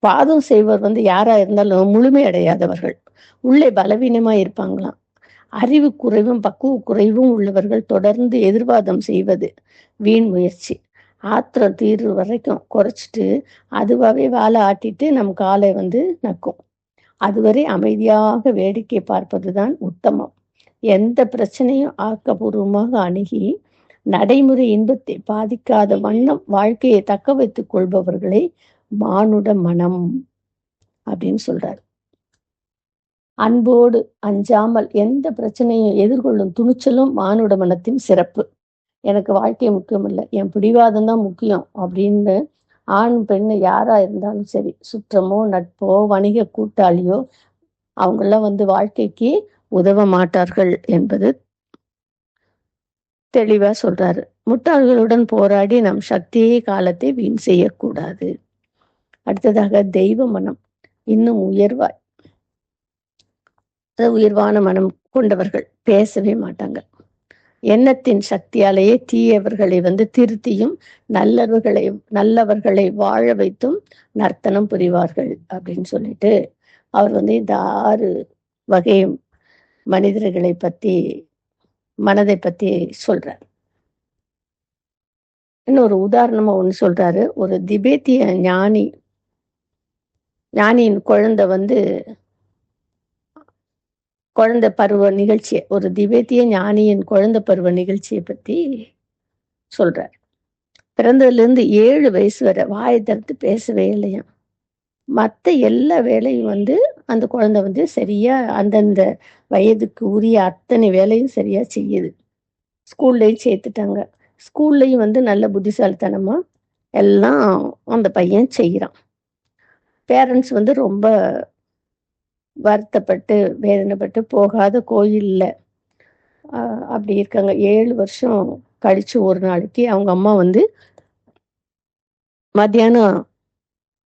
வாதம் செய்வர் வந்து யாரா இருந்தாலும் முழுமையடையாதவர்கள், உள்ளே பலவீனமா இருப்பாங்களாம். அறிவு குறைவும் பக்குவ குறைவும் உள்ளவர்கள் தொடர்ந்து எதிர்வாதம் செய்வது வீண் முயற்சி. ஆத்திரம் தீர்வு வரைக்கும் குறைச்சிட்டு அதுவாகவே வாழை ஆட்டிட்டு நம் காலை வந்து நக்கும். அதுவரை அமைதியாக வேடிக்கை பார்ப்பதுதான் உத்தமம். எந்த பிரச்சனையும் ஆக்கப்பூர்வமாக அணுகி நடைமுறை இன்பத்தை பாதிக்காத வண்ணம் வாழ்க்கையை தக்க வைத்துக் கொள்பவர்களை மானுட மனம் அப்படின்னு சொல்றாரு. அன்போடு அஞ்சாமல் எந்த பிரச்சனையும் எதிர்கொள்ளும் துணிச்சலும் மானுட மனத்தின் சிறப்பு. எனக்கு வாழ்க்கை முக்கியம் இல்லை, என் பிடிவாதம் தான் முக்கியம் அப்படின்னு ஆண் பெண் யாரா இருந்தாலும் சரி, சுற்றமோ நட்போ வணிக கூட்டாளியோ, அவங்கெல்லாம் வந்து வாழ்க்கைக்கு உதவ மாட்டார்கள் என்பது தெளிவா சொல்றாரு. முட்டாள்களுடன் போராடி நம் சக்தியை காலத்தை வீண் செய்யக்கூடாது. அடுத்ததாக தெய்வ மனம். இன்னும் உயர்வான மனம் கொண்டவர்கள் பேசவே மாட்டாங்க. எண்ணத்தின் சக்தியாலேயே தீயவர்களை வந்து திருத்தியும் நல்லவர்களை வாழ வைத்தும் நர்த்தனம் புரிவார்கள் அப்படின்னு சொல்லிட்டு அவர் வந்து இந்த 6 வகை மனிதர்களை பத்தி, மனதை பத்தி சொல்றார். இன்னொரு உதாரணமா ஒண்ணு சொல்றாரு. ஒரு திபேத்திய ஞானியின் குழந்தை பருவ நிகழ்ச்சியை, ஒரு திபேத்திய ஞானியின் குழந்தை பருவ நிகழ்ச்சியை பத்தி சொல்றார். பிறந்ததுலேருந்து 7 வயசு வரை வாயை திறந்து பேசவே இல்லையாம். மற்ற எல்லா வேலையும் வந்து அந்த குழந்தை வந்து சரியா அந்தந்த வயதுக்கு உரிய அத்தனை வேலையும் சரியா செய்யுது. ஸ்கூல்லையும் சேர்த்துட்டாங்க. ஸ்கூல்லையும் வந்து நல்ல புத்திசாலித்தனமா எல்லாம் அந்த பையன் செய்கிறான். பேரண்ட்ஸ் வந்து ரொம்ப வருத்தப்பட்டு வேதனைப்பட்டு போகாத கோயில்ல அப்படி இருக்காங்க. 7 வருஷம் கழிச்சு ஒரு நாளைக்கு அவங்க அம்மா வந்து மத்தியானம்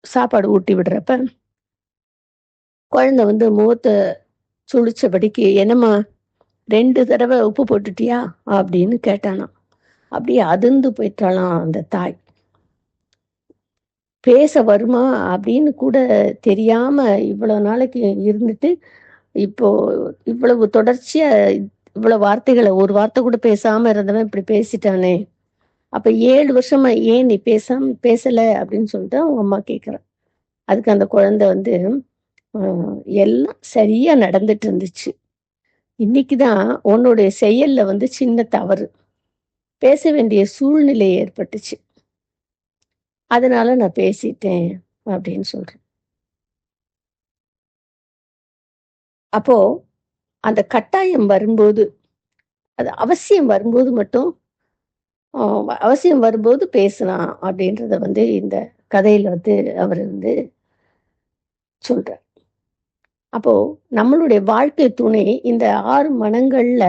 சாப்பாடு ஊட்டி விடுறப்ப குழந்தை வந்து முகத்தை சுழிச்சபடிக்கு, என்னம்மா 2 தடவை உப்பு போட்டுட்டியா அப்படின்னு கேட்டானாம். அப்படியே அதிர்ந்து போயிட்டாலாம் அந்த தாய். பேச வருமா அப்படின்னு கூட தெரியாம இவ்வளவு நாளைக்கு இருந்துட்டு இப்போ இவ்வளவு தொடர்ச்சியா இவ்வளவு வார்த்தைகளை, ஒரு வார்த்தை கூட பேசாம இருந்தவன் இப்படி பேசிட்டானே, அப்ப 7 வருஷமா ஏன் நீ பேசல அப்படின்னு சொல்லிட்டு அவங்க அம்மா கேட்குறான். அதுக்கு அந்த குழந்தை வந்து எல்லாம் சரியா நடந்துட்டு இருந்துச்சு, இன்னைக்குதான் உன்னுடைய செயல்ல வந்து சின்ன தவறு, பேச வேண்டிய சூழ்நிலை ஏற்பட்டுச்சு, அதனால நான் பேசிட்டேன் அப்படின்னு சொல்றேன். அப்போ அந்த கட்டாயம் வரும்போது, அது அவசியம் வரும்போது மட்டும் அவசியம் வரும்போது பேசலாம் அப்படின்றத வந்து இந்த கதையில வந்து அவர் வந்து சொல்றார். அப்போ நம்மளுடைய வாழ்க்கை துணை இந்த 6 மனங்கள்ல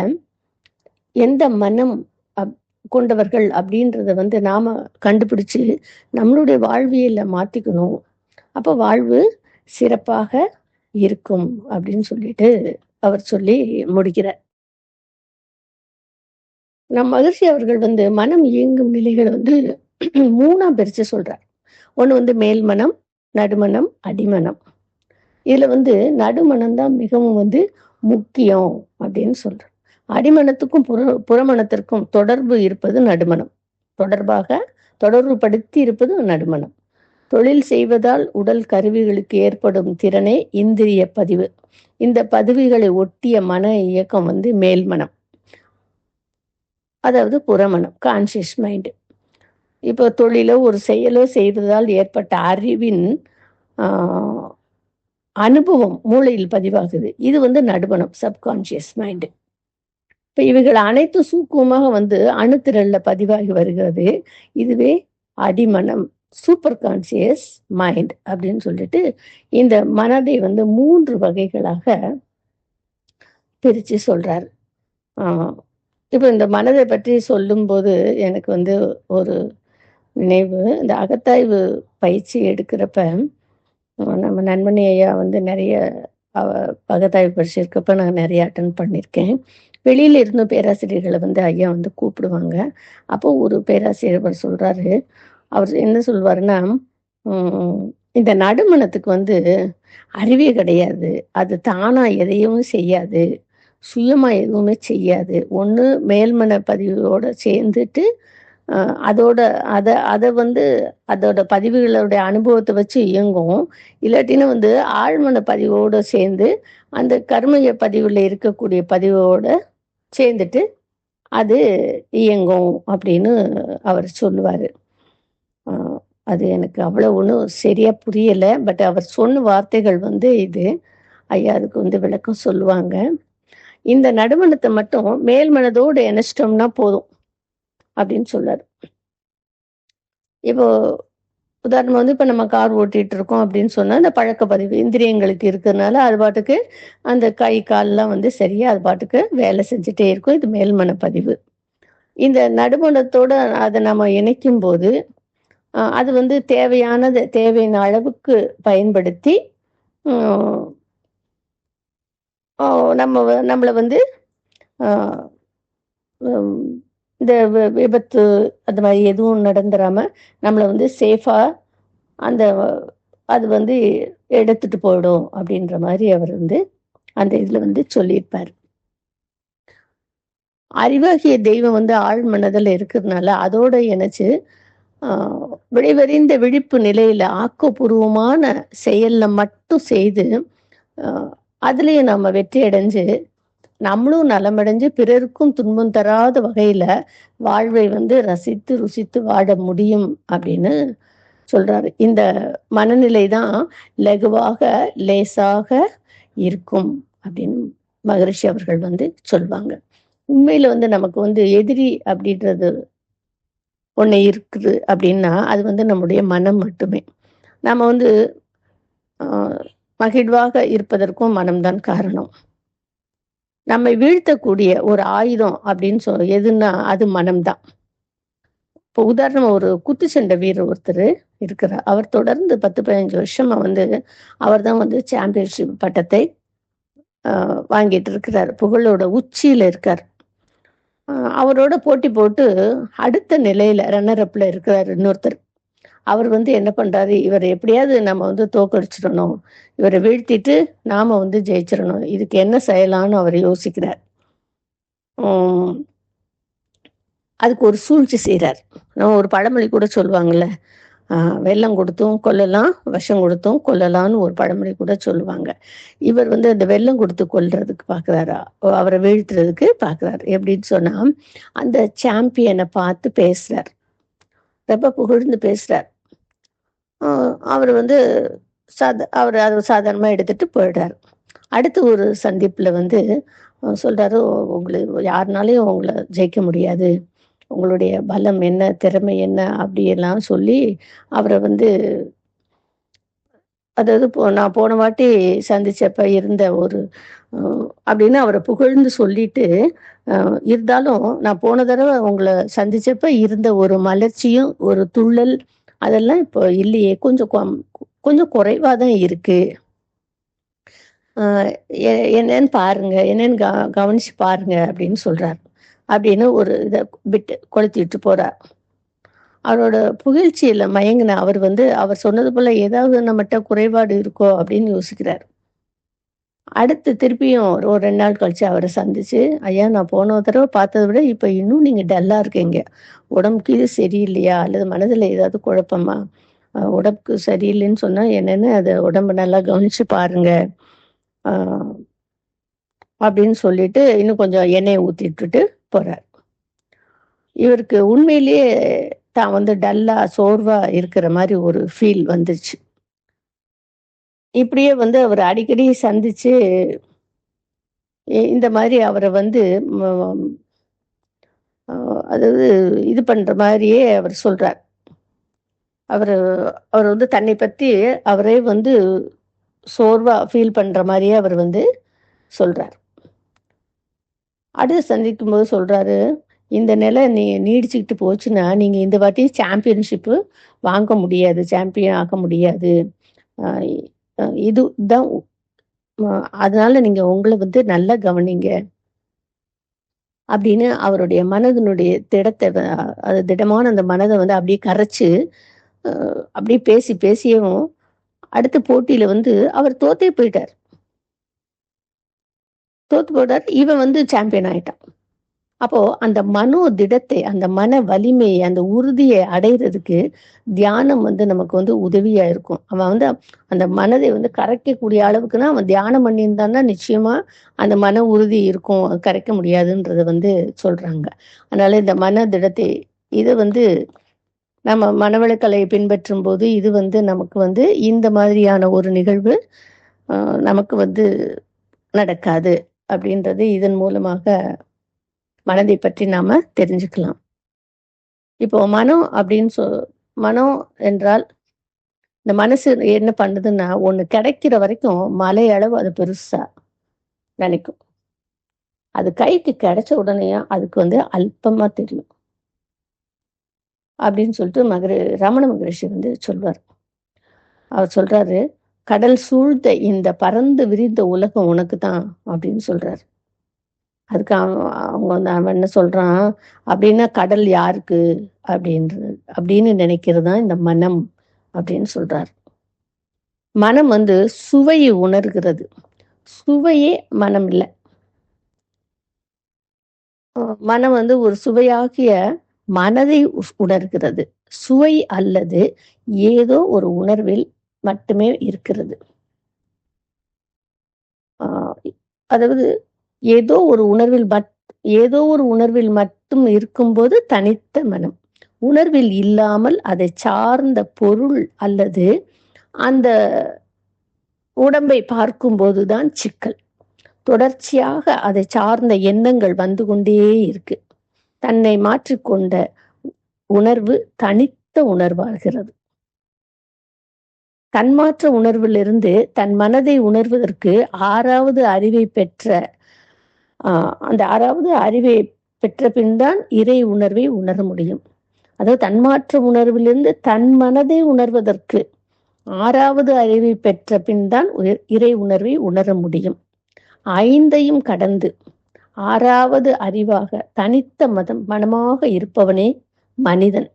எந்த மனம் அப் கொண்டவர்கள் அப்படின்றத வந்து நாம கண்டுபிடிச்சு நம்மளுடைய வாழ்வியல்ல மாத்திக்கணும். அப்போ வாழ்வு சிறப்பாக இருக்கும் அப்படின்னு சொல்லிட்டு அவர் சொல்லி முடிக்கிறார். மகரிஷி அவர்கள் வந்து மனம் இயங்கும் நிலைகளை வந்து 3ஆ பிரிச்சு சொல்றார். ஒண்ணு வந்து மேல் மனம், நடுமனம், அடிமனம். இதுல வந்து நடுமனம் தான் மிகவும் வந்து முக்கியம் அப்படின்னு சொல்றார். அடிமனத்துக்கும் புறமனத்திற்கும் தொடர்பு இருப்பது நடுமனம். தொடர்பு படுத்தி இருப்பது நடுமனம். தொழில் செய்வதால் உடல் கருவிகளுக்கு ஏற்படும் திறனே இந்திரிய பதிவு. இந்த பதிவுகளை ஒட்டிய மன இயக்கம் வந்து மேல்மனம், அதாவது புறமனம், கான்சியஸ் மைண்ட். இப்போ தொழிலோ ஒரு செயலோ செய்வதால் ஏற்பட்ட அறிவின் அனுபவம் மூளையில் பதிவாகுது. இது வந்து நடுமனம், சப்கான்சியஸ் மைண்ட். இப்ப இவைகள் அனைத்தும் சூக்குமமாக வந்து அணுத்திரல்ல பதிவாகி வருகிறது. இதுவே அடிமனம், சூப்பர் கான்சியஸ் மைண்ட் அப்படின்னு சொல்லிட்டு இந்த மனதை வந்து 3 வகைகளாக பிரிச்சு சொல்றாரு. இப்போ இந்த மனதை பற்றி சொல்லும்போது எனக்கு வந்து ஒரு நினைவு, இந்த அகத்தாய்வு பயிற்சி எடுக்கிறப்ப நம்ம நண்பனி ஐயா வந்து நிறைய அகத்தாய்வு பயிற்சி இருக்கப்ப நான் நிறைய அட்டன் பண்ணியிருக்கேன். வெளியில இருந்தும் பேராசிரியர்களை வந்து ஐயா வந்து கூப்பிடுவாங்க. அப்போ ஒரு பேராசிரியர் சொல்றாரு, அவர் என்ன சொல்வாருன்னா, இந்த நடுமனத்துக்கு வந்து அறிவே கிடையாது, அது தானா எதையும் செய்யாது, சுயமா எதுவுமே செய்யாது. ஒண்ணு மேல்மன பதிவோட சேர்ந்துட்டு அதோட அதை வந்து அதோட பதிவுகளுடைய அனுபவத்தை வச்சு இயங்கும். இல்லாட்டின்னு வந்து ஆழ்மன பதிவோட சேர்ந்து அந்த கர்மய பதிவுல இருக்கக்கூடிய பதிவோட சேர்ந்துட்டு அது இயங்கும் அப்படின்னு அவர் சொல்லுவாரு. அது எனக்கு அவ்வளவு ஒன்றும் சரியா புரியல. பட் அவர் சொன்ன வார்த்தைகள் வந்து இது. ஐயா அதுக்கு வந்து விளக்கம் சொல்லுவாங்க. இந்த நடுமனத்தை மட்டும் மேல் மனதோடு இணைச்சிட்டோம்னா போதும் அப்படின்னு சொல்லாரு. இப்போ உதாரணம் வந்து இப்போ நம்ம கார் ஓட்டிட்டு இருக்கோம் அப்படின்னு சொன்னா அந்த பழக்க பதிவு இந்திரியங்களுக்கு இருக்கிறதுனால அது பாட்டுக்கு அந்த கை கால்லாம் வந்து சரியா அது பாட்டுக்கு வேலை செஞ்சுட்டே இருக்கும். இது மேல்மன பதிவு. இந்த நடுமனத்தோட அதை நம்ம இணைக்கும் போது அது வந்து தேவையான அளவுக்கு பயன்படுத்தி நம்மளை வந்து இந்த விபத்து அந்த மாதிரி எதுவும் நடந்துடாம நம்மளை வந்து சேஃபா அது வந்து எடுத்துட்டு போயிடும் அப்படின்ற மாதிரி அவர் வந்து அந்த இதுல வந்து சொல்லியிருப்பார். அறிவாகிய தெய்வம் வந்து ஆழ் மனதில் இருக்கிறதுனால அதோட இணைச்சு விளைவறிந்த விழிப்பு நிலையில ஆக்கப்பூர்வமான செயல்ல மட்டும் செய்து அதுலயும் நம்ம வெற்றி அடைஞ்சு நம்மளும் நலமடைஞ்சு பிறருக்கும் துன்பம் தராத வகையில வாழ்வை வந்து ரசித்து ருசித்து வாழ முடியும் அப்படின்னு சொல்றாரு. இந்த மனநிலை தான் லகுவாக லேசாக இருக்கும் அப்படின்னு மகரிஷி அவர்கள் வந்து சொல்லுவாங்க. உண்மையில வந்து நமக்கு வந்து எதிரி அப்படின்றது ஒண்ணு இருக்குது அப்படின்னா அது வந்து நம்முடைய மனம் மட்டுமே. நம்ம வந்து மகிழ்வாக இருப்பதற்கும் மனம்தான் காரணம். நம்மை வீழ்த்தக்கூடிய ஒரு ஆயுதம் அப்படின்னு எதுன்னா அது மனம்தான். இப்போ உதாரணமா ஒரு குத்துச்சண்டை வீரர் ஒருத்தர் இருக்கிறார். அவர் தொடர்ந்து 10-15 வருஷமா வந்து அவர் தான் வந்து சாம்பியன்ஷிப் பட்டத்தை வாங்கிட்டு இருக்கிறார். புகழோட உச்சியில இருக்கார். அவரோட போட்டி போட்டு அடுத்த நிலையில ரன்னர் அப்ல இருக்கிறார் இன்னொருத்தர். அவர் வந்து என்ன பண்றாரு, இவரை எப்படியாவது நம்ம வந்து தோக்கடிச்சிடணும், இவரை வீழ்த்திட்டு நாம வந்து ஜெயிச்சிடணும், இதுக்கு என்ன செய்யலாம்னு அவர் யோசிக்கிறார். அதுக்கு ஒரு சூழ்ச்சி செய்யறார். நம்ம ஒரு பழமொழி கூட சொல்லுவாங்கல்ல, வெல்லம் கொடுத்தும் கொல்லலாம், விஷம் கொடுத்தும் கொல்லலாம்னு ஒரு பழமொழி கூட சொல்லுவாங்க. இவர் வந்து அந்த வெல்லம் கொடுத்து கொல்றதுக்கு பார்க்குறாரா, அவரை வீழ்த்துறதுக்கு பார்க்குறாரு. எப்படின்னு சொன்னா, அந்த சாம்பியனை பார்த்து பேசுறார், ரொம்ப புகழ்ந்து பேசுறார். அவர் வந்து அவர் அதை சாதாரணமா எடுத்துட்டு போயிடுறாரு. அடுத்த ஒரு சந்திப்புல வந்து சொல்றாரு, உங்களுக்கு யாருனாலையும் உங்களை ஜெயிக்க முடியாது, உங்களுடைய பலம் என்ன, திறமை என்ன, அப்படியெல்லாம் சொல்லி அவரை வந்து, அதாவது நான் போன வாட்டி சந்திச்சப்ப இருந்த ஒரு அப்படின்னு அவரை புகழ்ந்து சொல்லிட்டு, இருந்தாலும் நான் போன தடவை உங்களை சந்திச்சப்ப இருந்த ஒரு மலர்ச்சியும் ஒரு துள்ளல் அதெல்லாம் இப்போ இல்லையே, கொஞ்சம் குறைவா தான் இருக்கு. என்னன்னு பாருங்க, என்னன்னு கவனிச்சு பாருங்க அப்படின்னு சொல்றாரு. அப்படின்னு ஒரு இதை விட்டு கொளுத்திட்டு போறார். அவரோட புகழ்ச்சியில மயங்கின அவர் வந்து அவர் சொன்னது போல ஏதாவது நம்மகிட்ட குறைபாடு இருக்கோ அப்படின்னு யோசிக்கிறார். அடுத்து திருப்பியும் ஒரு 2 நாள் கழிச்சு அவரை சந்திச்சு, ஐயா நான் போன தடவை பார்த்ததை விட இப்ப இன்னும் நீங்க டல்லா இருக்கீங்க, உடம்புக்கு இது சரியில்லையா, அல்லது மனதுல ஏதாவது குழப்பமா, உடம்புக்கு சரியில்லைன்னு சொன்னா என்னன்னு அதை உடம்பு நல்லா கவனிச்சு பாருங்க அப்படின்னு சொல்லிட்டு இன்னும் கொஞ்சம் எண்ணெயை ஊத்திட்டு போறார். இவருக்கு உண்மையிலேயே தான் வந்து டல்லா சோர்வா இருக்கிற மாதிரி ஒரு ஃபீல் வந்துச்சு. இப்படியே வந்து அவர் அடிக்கடி சந்திச்சு இந்த மாதிரி அவரை வந்து அதாவது இது பண்ற மாதிரியே அவர் சொல்றார். அவர் அவர் வந்து தன்னை பத்தி அவரே வந்து சோர்வா ஃபீல் பண்ற மாதிரியே அவர் வந்து சொல்றார். அடுத்து சந்திக்கும் போது சொல்றாரு, இந்த நிலை நீடிச்சுக்கிட்டு போச்சுன்னா நீங்க இந்த வாட்டி சாம்பியன்ஷிப்பு வாங்க முடியாது, சாம்பியன் ஆக முடியாது, இதுதான், அதனால நீங்க உங்களை வந்து நல்லா கவனிங்க அப்படின்னு அவருடைய மனதினுடைய திடத்தை, அது திடமான அந்த மனதை வந்து அப்படியே கரைச்சு அப்படியே பேசியும் அடுத்த போட்டியில வந்து அவர் தோத்து போயிட்டார். இவன் வந்து சாம்பியன் ஆயிட்டான். அப்போ அந்த மனோ திடத்தை, அந்த மன வலிமையை, அந்த உறுதியை அடைகிறதுக்கு தியானம் வந்து நமக்கு வந்து உதவியா இருக்கும். அவன் வந்து அந்த மனதை வந்து கரைக்கக்கூடிய அளவுக்குன்னா அவன் தியானம் பண்ணியிருந்தான்னா நிச்சயமா அந்த மன உறுதி இருக்கும், அது கரைக்க முடியாதுன்றத வந்து சொல்றாங்க. அதனால இந்த மன திடத்தை, இதை வந்து நம்ம மனவளக்கலையை பின்பற்றும் போது இது வந்து நமக்கு வந்து இந்த மாதிரியான ஒரு நிகழ்வு நமக்கு வந்து நடக்காது அப்படின்றது இதன் மூலமாக மனதை பற்றி நாம தெரிஞ்சுக்கலாம். இப்போ மனம் அப்படின்னு மனம் என்றால் இந்த மனசு என்ன பண்ணுதுன்னா, ஒண்ணு கிடைக்கிற வரைக்கும் மலை அளவு அது பெருசா நினைக்கும். அது கைக்கு கிடைச்ச உடனே அதுக்கு வந்து அல்பமா தெரியும் அப்படின்னு சொல்லிட்டு ரமண மகரிஷி வந்து சொல்வார். அவர் சொல்றாரு, கடல் சூழ்ந்த இந்த பறந்து விரிந்த உலகம் உனக்கு தான் அப்படின்னு சொல்றாரு. அதுக்கு அவங்க வந்து அவன் என்ன சொல்றான் அப்படின்னா, கடல் யாருக்கு அப்படின்னு நினைக்கிறது தான் இந்த மனம் அப்படின்னு சொல்றாரு. மனம் வந்து சுவையை உணர்கிறது, சுவையே மனம் இல்லை. மனம் வந்து ஒரு சுவையாகிய மனதை உணர்கிறது, சுவை அல்லது ஏதோ ஒரு உணர்வில் மட்டுமே இருக்கிறது. அதாவது ஏதோ ஒரு உணர்வில் மட்டும் இருக்கும்போது தனித்த மனம், உணர்வில் இல்லாமல் அதை சார்ந்த பொருள் அல்லது அந்த உடம்பை பார்க்கும்போதுதான் சிக்கல். தொடர்ச்சியாக அதை சார்ந்த எண்ணங்கள் வந்து கொண்டே இருக்கு. தன்னை மாற்றிக்கொண்ட உணர்வு தனித்த உணர்வாகிறது. தன்மாற்ற உணர்விலிருந்து தன் மனதை உணர்வதற்கு அந்த 6வது அறிவை பெற்ற பின் தான் இறை உணர்வை உணர முடியும். அதாவது தன்மாற்ற உணர்விலிருந்து தன் மனதை உணர்வதற்கு 6வது அறிவை பெற்ற பின் தான் இறை உணர்வை உணர முடியும். 5ஐயும் கடந்து 6வது அறிவாக தனித்த மனமாக இருப்பவனே மனிதன்.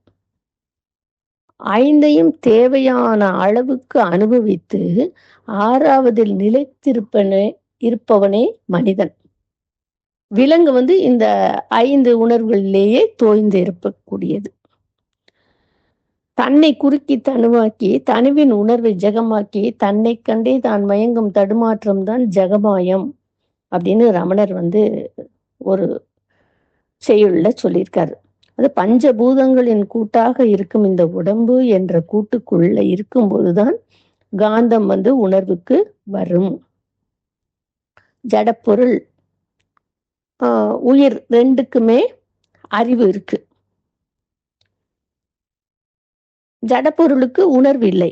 5ஐயும் தேவையான அளவுக்கு அனுபவித்து 6வதில் இருப்பவனே மனிதன். விலங்கு வந்து இந்த 5 உணர்வுகளிலேயே தோய்ந்து இருக்கக்கூடியது. தன்னை குறுக்கி தனுவாக்கி தனுவின் உணர்வை ஜெகமாக்கி தன்னை கண்டே தான் மயங்கும் தடுமாற்றம் தான் ஜெகமாயம் அப்படின்னு ரமணர் வந்து ஒரு செய்யுள்ல சொல்லியிருக்காரு. அது பஞ்சபூதங்களின் கூட்டாக இருக்கும் இந்த உடம்பு என்ற கூட்டுக்குள்ள இருக்கும்போதுதான் காந்தம் வந்து உணர்வுக்கு வரும். ஜடப்பொருள் உயிர் ரெண்டுக்குமே அறிவு இருக்கு. ஜடப்பொருளுக்கு உணர்வு இல்லை.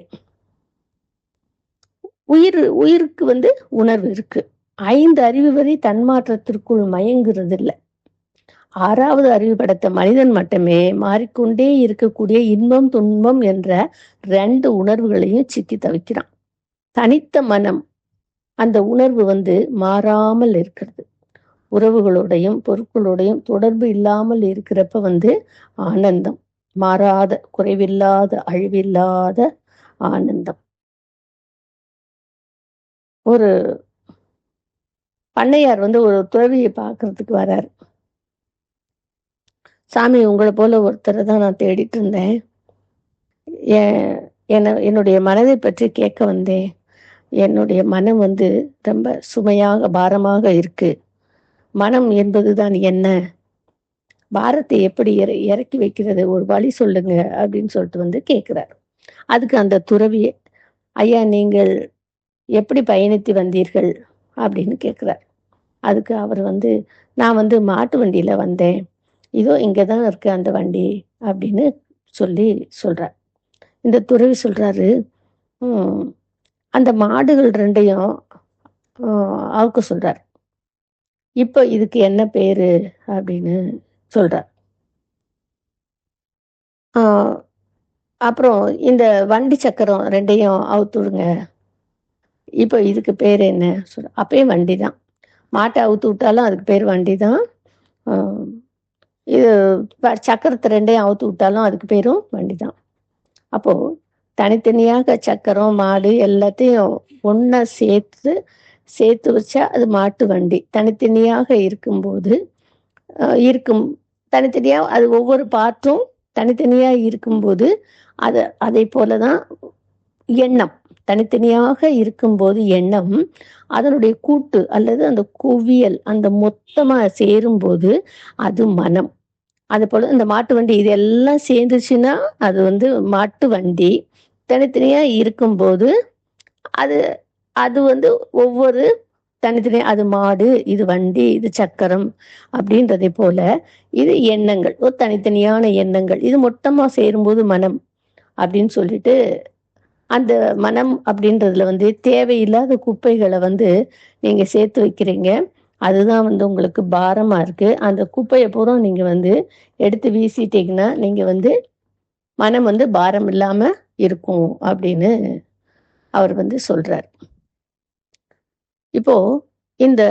உயிருக்கு வந்து உணர்வு இருக்கு. 5 அறிவு வரை தன்மாற்றத்திற்குள் மயங்குறது இல்லை. 6வது அறிவு படைத்த மனிதன் மட்டுமே மாறிக்கொண்டே இருக்கக்கூடிய இன்பம் துன்பம் என்ற 2 உணர்வுகளையும் சிக்கி தவிக்கிறான். தனித்த மனம் அந்த உணர்வு வந்து மாறாமல் இருக்கிறது. உறவுகளோடையும் பொருட்களோடையும் தொடர்பு இல்லாமல் இருக்கிறப்ப வந்து ஆனந்தம், மாறாத குறைவில்லாத அழிவில்லாத ஆனந்தம். ஒரு பண்ணையார் வந்து ஒரு துறவியை பார்க்கறதுக்கு வராரு. சாமி, உங்களை போல ஒருத்தரை தான் நான் தேடிட்டு இருந்தேன். என்னுடைய மனதை பற்றி கேட்க வந்தேன். என்னுடைய மனம் வந்து ரொம்ப சுமையாக பாரமாக இருக்கு. மனம் என்பதுதான் என்ன, பாரத்தை எப்படி இறக்கி வைக்கிறது, ஒரு வழி சொல்லுங்க அப்படின்னு சொல்லிட்டு வந்து கேட்கிறார். அதுக்கு அந்த துறவி, ஐயா நீங்கள் எப்படி பயணித்து வந்தீர்கள் அப்படின்னு கேட்கிறார். அதுக்கு அவர் வந்து, நான் வந்து மாட்டு வண்டியில வந்தேன், இதோ இங்கதான் இருக்கு அந்த வண்டி அப்படின்னு சொல்றார். இந்த துறவி சொல்றாரு, அந்த மாடுகள் 2ஐயும் அவுக்க சொல்றார். இப்போ இதுக்கு என்ன பேரு அப்படின்னு சொல்றார். அப்புறம் இந்த வண்டி சக்கரம் 2ஐயும் அவுத்துடுங்க, இப்போ இதுக்கு பேர் என்ன சொல்ற. அப்பயும் வண்டி தான். மாட்டை அவுத்து விட்டாலும் அதுக்கு பேர் வண்டி தான். இது சக்கரத்தை 2ஐயும் அவுத்து விட்டாலும் அதுக்கு பேரும் வண்டி தான். அப்போ தனித்தனியாக சக்கரம் மாடு எல்லாத்தையும் ஒன்னா சேர்த்து வச்சா அது மாட்டு வண்டி. தனித்தனியாக இருக்கும்போது தனித்தனியா அது ஒவ்வொரு பார்ட்டும் தனித்தனியா இருக்கும்போது அதை போலதான் எண்ணம். தனித்தனியாக இருக்கும்போது எண்ணம் அதனுடைய கூட்டு அல்லது அந்த குவியல் அந்த மொத்தமா சேரும்போது அது மனம். அது போல இந்த மாட்டு வண்டி இது எல்லாம் சேர்ந்துச்சுன்னா அது வந்து மாட்டு வண்டி. தனித்தனியா இருக்கும்போது அது வந்து ஒவ்வொரு தனித்தனியா, அது மாடு, இது வண்டி, இது சக்கரம் அப்படின்றதை போல இது எண்ணங்கள், ஒரு தனித்தனியான எண்ணங்கள். இது மொத்தமா சேரும்போது மனம் அப்படின்னு சொல்லிட்டு, அந்த மனம் அப்படின்றதுல வந்து தேவையில்லாத குப்பைகளை வந்து நீங்க சேர்த்து வைக்கிறீங்க. அதுதான் வந்து உங்களுக்கு பாரமா இருக்கு. அந்த குப்பையை பூரா நீங்க வந்து எடுத்து வீசிட்டீங்கன்னா நீங்க வந்து மனம் வந்து பாரம் இல்லாம இருக்கும் அப்படின்னு அவர் வந்து சொல்றார். இப்போ இந்த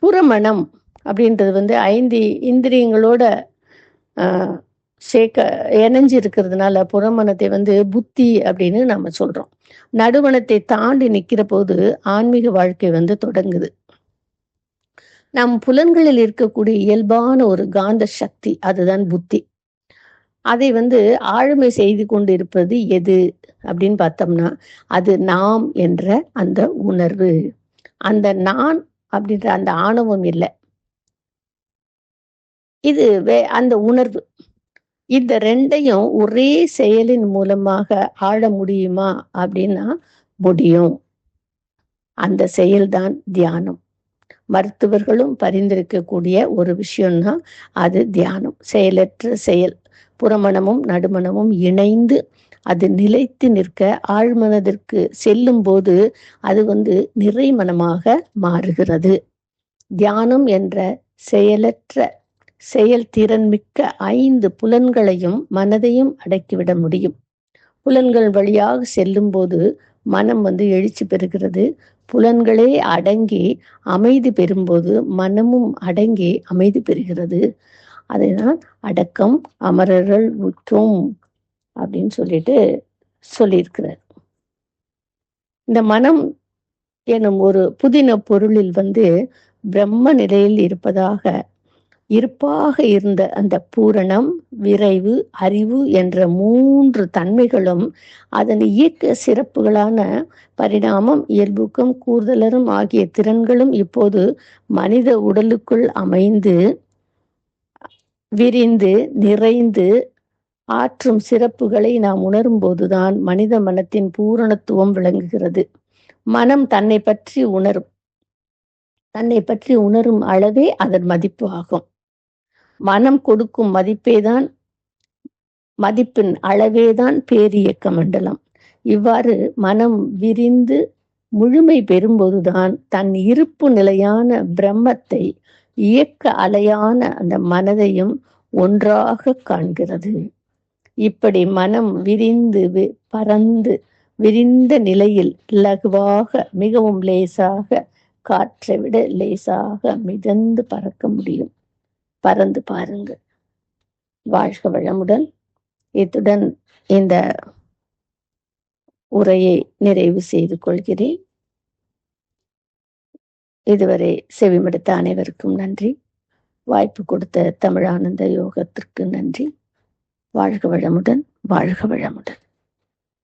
புறமணம் அப்படின்றது வந்து 5 இந்திரியங்களோட இணைஞ்சு இருக்கிறதுனால புறமணத்தை வந்து புத்தி அப்படின்னு நம்ம சொல்றோம். நடுவணத்தை தாண்டி நிக்கிற போது ஆன்மீக வாழ்க்கை வந்து தொடங்குது. நம் புலன்களில் இருக்கக்கூடிய இயல்பான ஒரு காந்த சக்தி, அதுதான் புத்தி. அதை வந்து ஆளுமை செய்து கொண்டு இருப்பது எது அப்படின்னு பார்த்தோம்னா அது நாம் என்ற அந்த உணர்வு. அந்த நான் அப்படின்ற அந்த ஆணவம் இல்லை, இது அந்த உணர்வு. இந்த 2ஐயும் ஒரே செயலின் மூலமாக ஆள முடியுமா அப்படின்னா முடியும். அந்த செயல்தான் தியானம். மருத்துவர்களும் பரிந்துரைக்கக்கூடிய ஒரு விஷயம்னா அது தியானம். செயலற்ற செயல், புறமணமும் நடுமணமும் இணைந்து அது நிலைத்து நிற்க ஆழ்மனதிற்கு செல்லும் போது அது வந்து நிறைமனமாக மாறுகிறது. தியானம் என்ற செயலற்ற செயல்திறன் மிக்க 5 புலன்களையும் மனதையும் அடக்கிவிட முடியும். புலன்கள் வழியாக செல்லும் போது மனம் வந்து எழுச்சி பெறுகிறது. புலன்களே அடங்கி அமைதி பெறும்போது மனமும் அடங்கி அமைதி பெறுகிறது. அதுதான் அடக்கம் அமரர்கள் உற்றும் அப்படின்னு சொல்லியிருக்கிறார். இந்த மனம் எனும் ஒரு புதின பொருளில் வந்து பிரம்ம நிலையில் இருப்பதாக இருப்பாக இருந்த அந்த பூரணம், விரைவு, அறிவு என்ற 3 தன்மைகளும் அதன் இயக்க சிறப்புகளான பரிணாமம், இயல்பூக்கம், கூர்தலரும் ஆகிய திறன்களும் இப்போது மனித உடலுக்குள் அமைந்து விரிந்து நிறைந்து ஆற்றும் சிறப்புகளை நாம் உணரும் போதுதான் மனித மனத்தின் பூரணத்துவம் விளங்குகிறது. மனம் தன்னை பற்றி உணரும் அளவே அதன் மதிப்பு ஆகும். மனம் கொடுக்கும் மதிப்பின் அளவேதான் பேரியக்க மண்டலம். இவ்வாறு மனம் விரிந்து முழுமை பெறும்போதுதான் தன் இருப்பு நிலையான பிரம்மத்தை இயக்க அலையான அந்த மனதையும் ஒன்றாக காண்கிறது. இப்படி மனம் விரிந்து பறந்து விரிந்த நிலையில் லகுவாக, மிகவும் லேசாக, காற்றை விட லேசாக மிதந்து பறக்க முடியும். பறந்து பாருங்கள். வாழ்க வளமுடன். இத்துடன் இந்த உரையை நிறைவு செய்து கொள்கிறேன். இதுவரை செவிமடுத்த அனைவருக்கும் நன்றி. வாய்ப்பு கொடுத்த தமிழானந்த யோகத்திற்கு நன்றி. வாழ்க வளமுடன். வாழ்க வளமுடன்.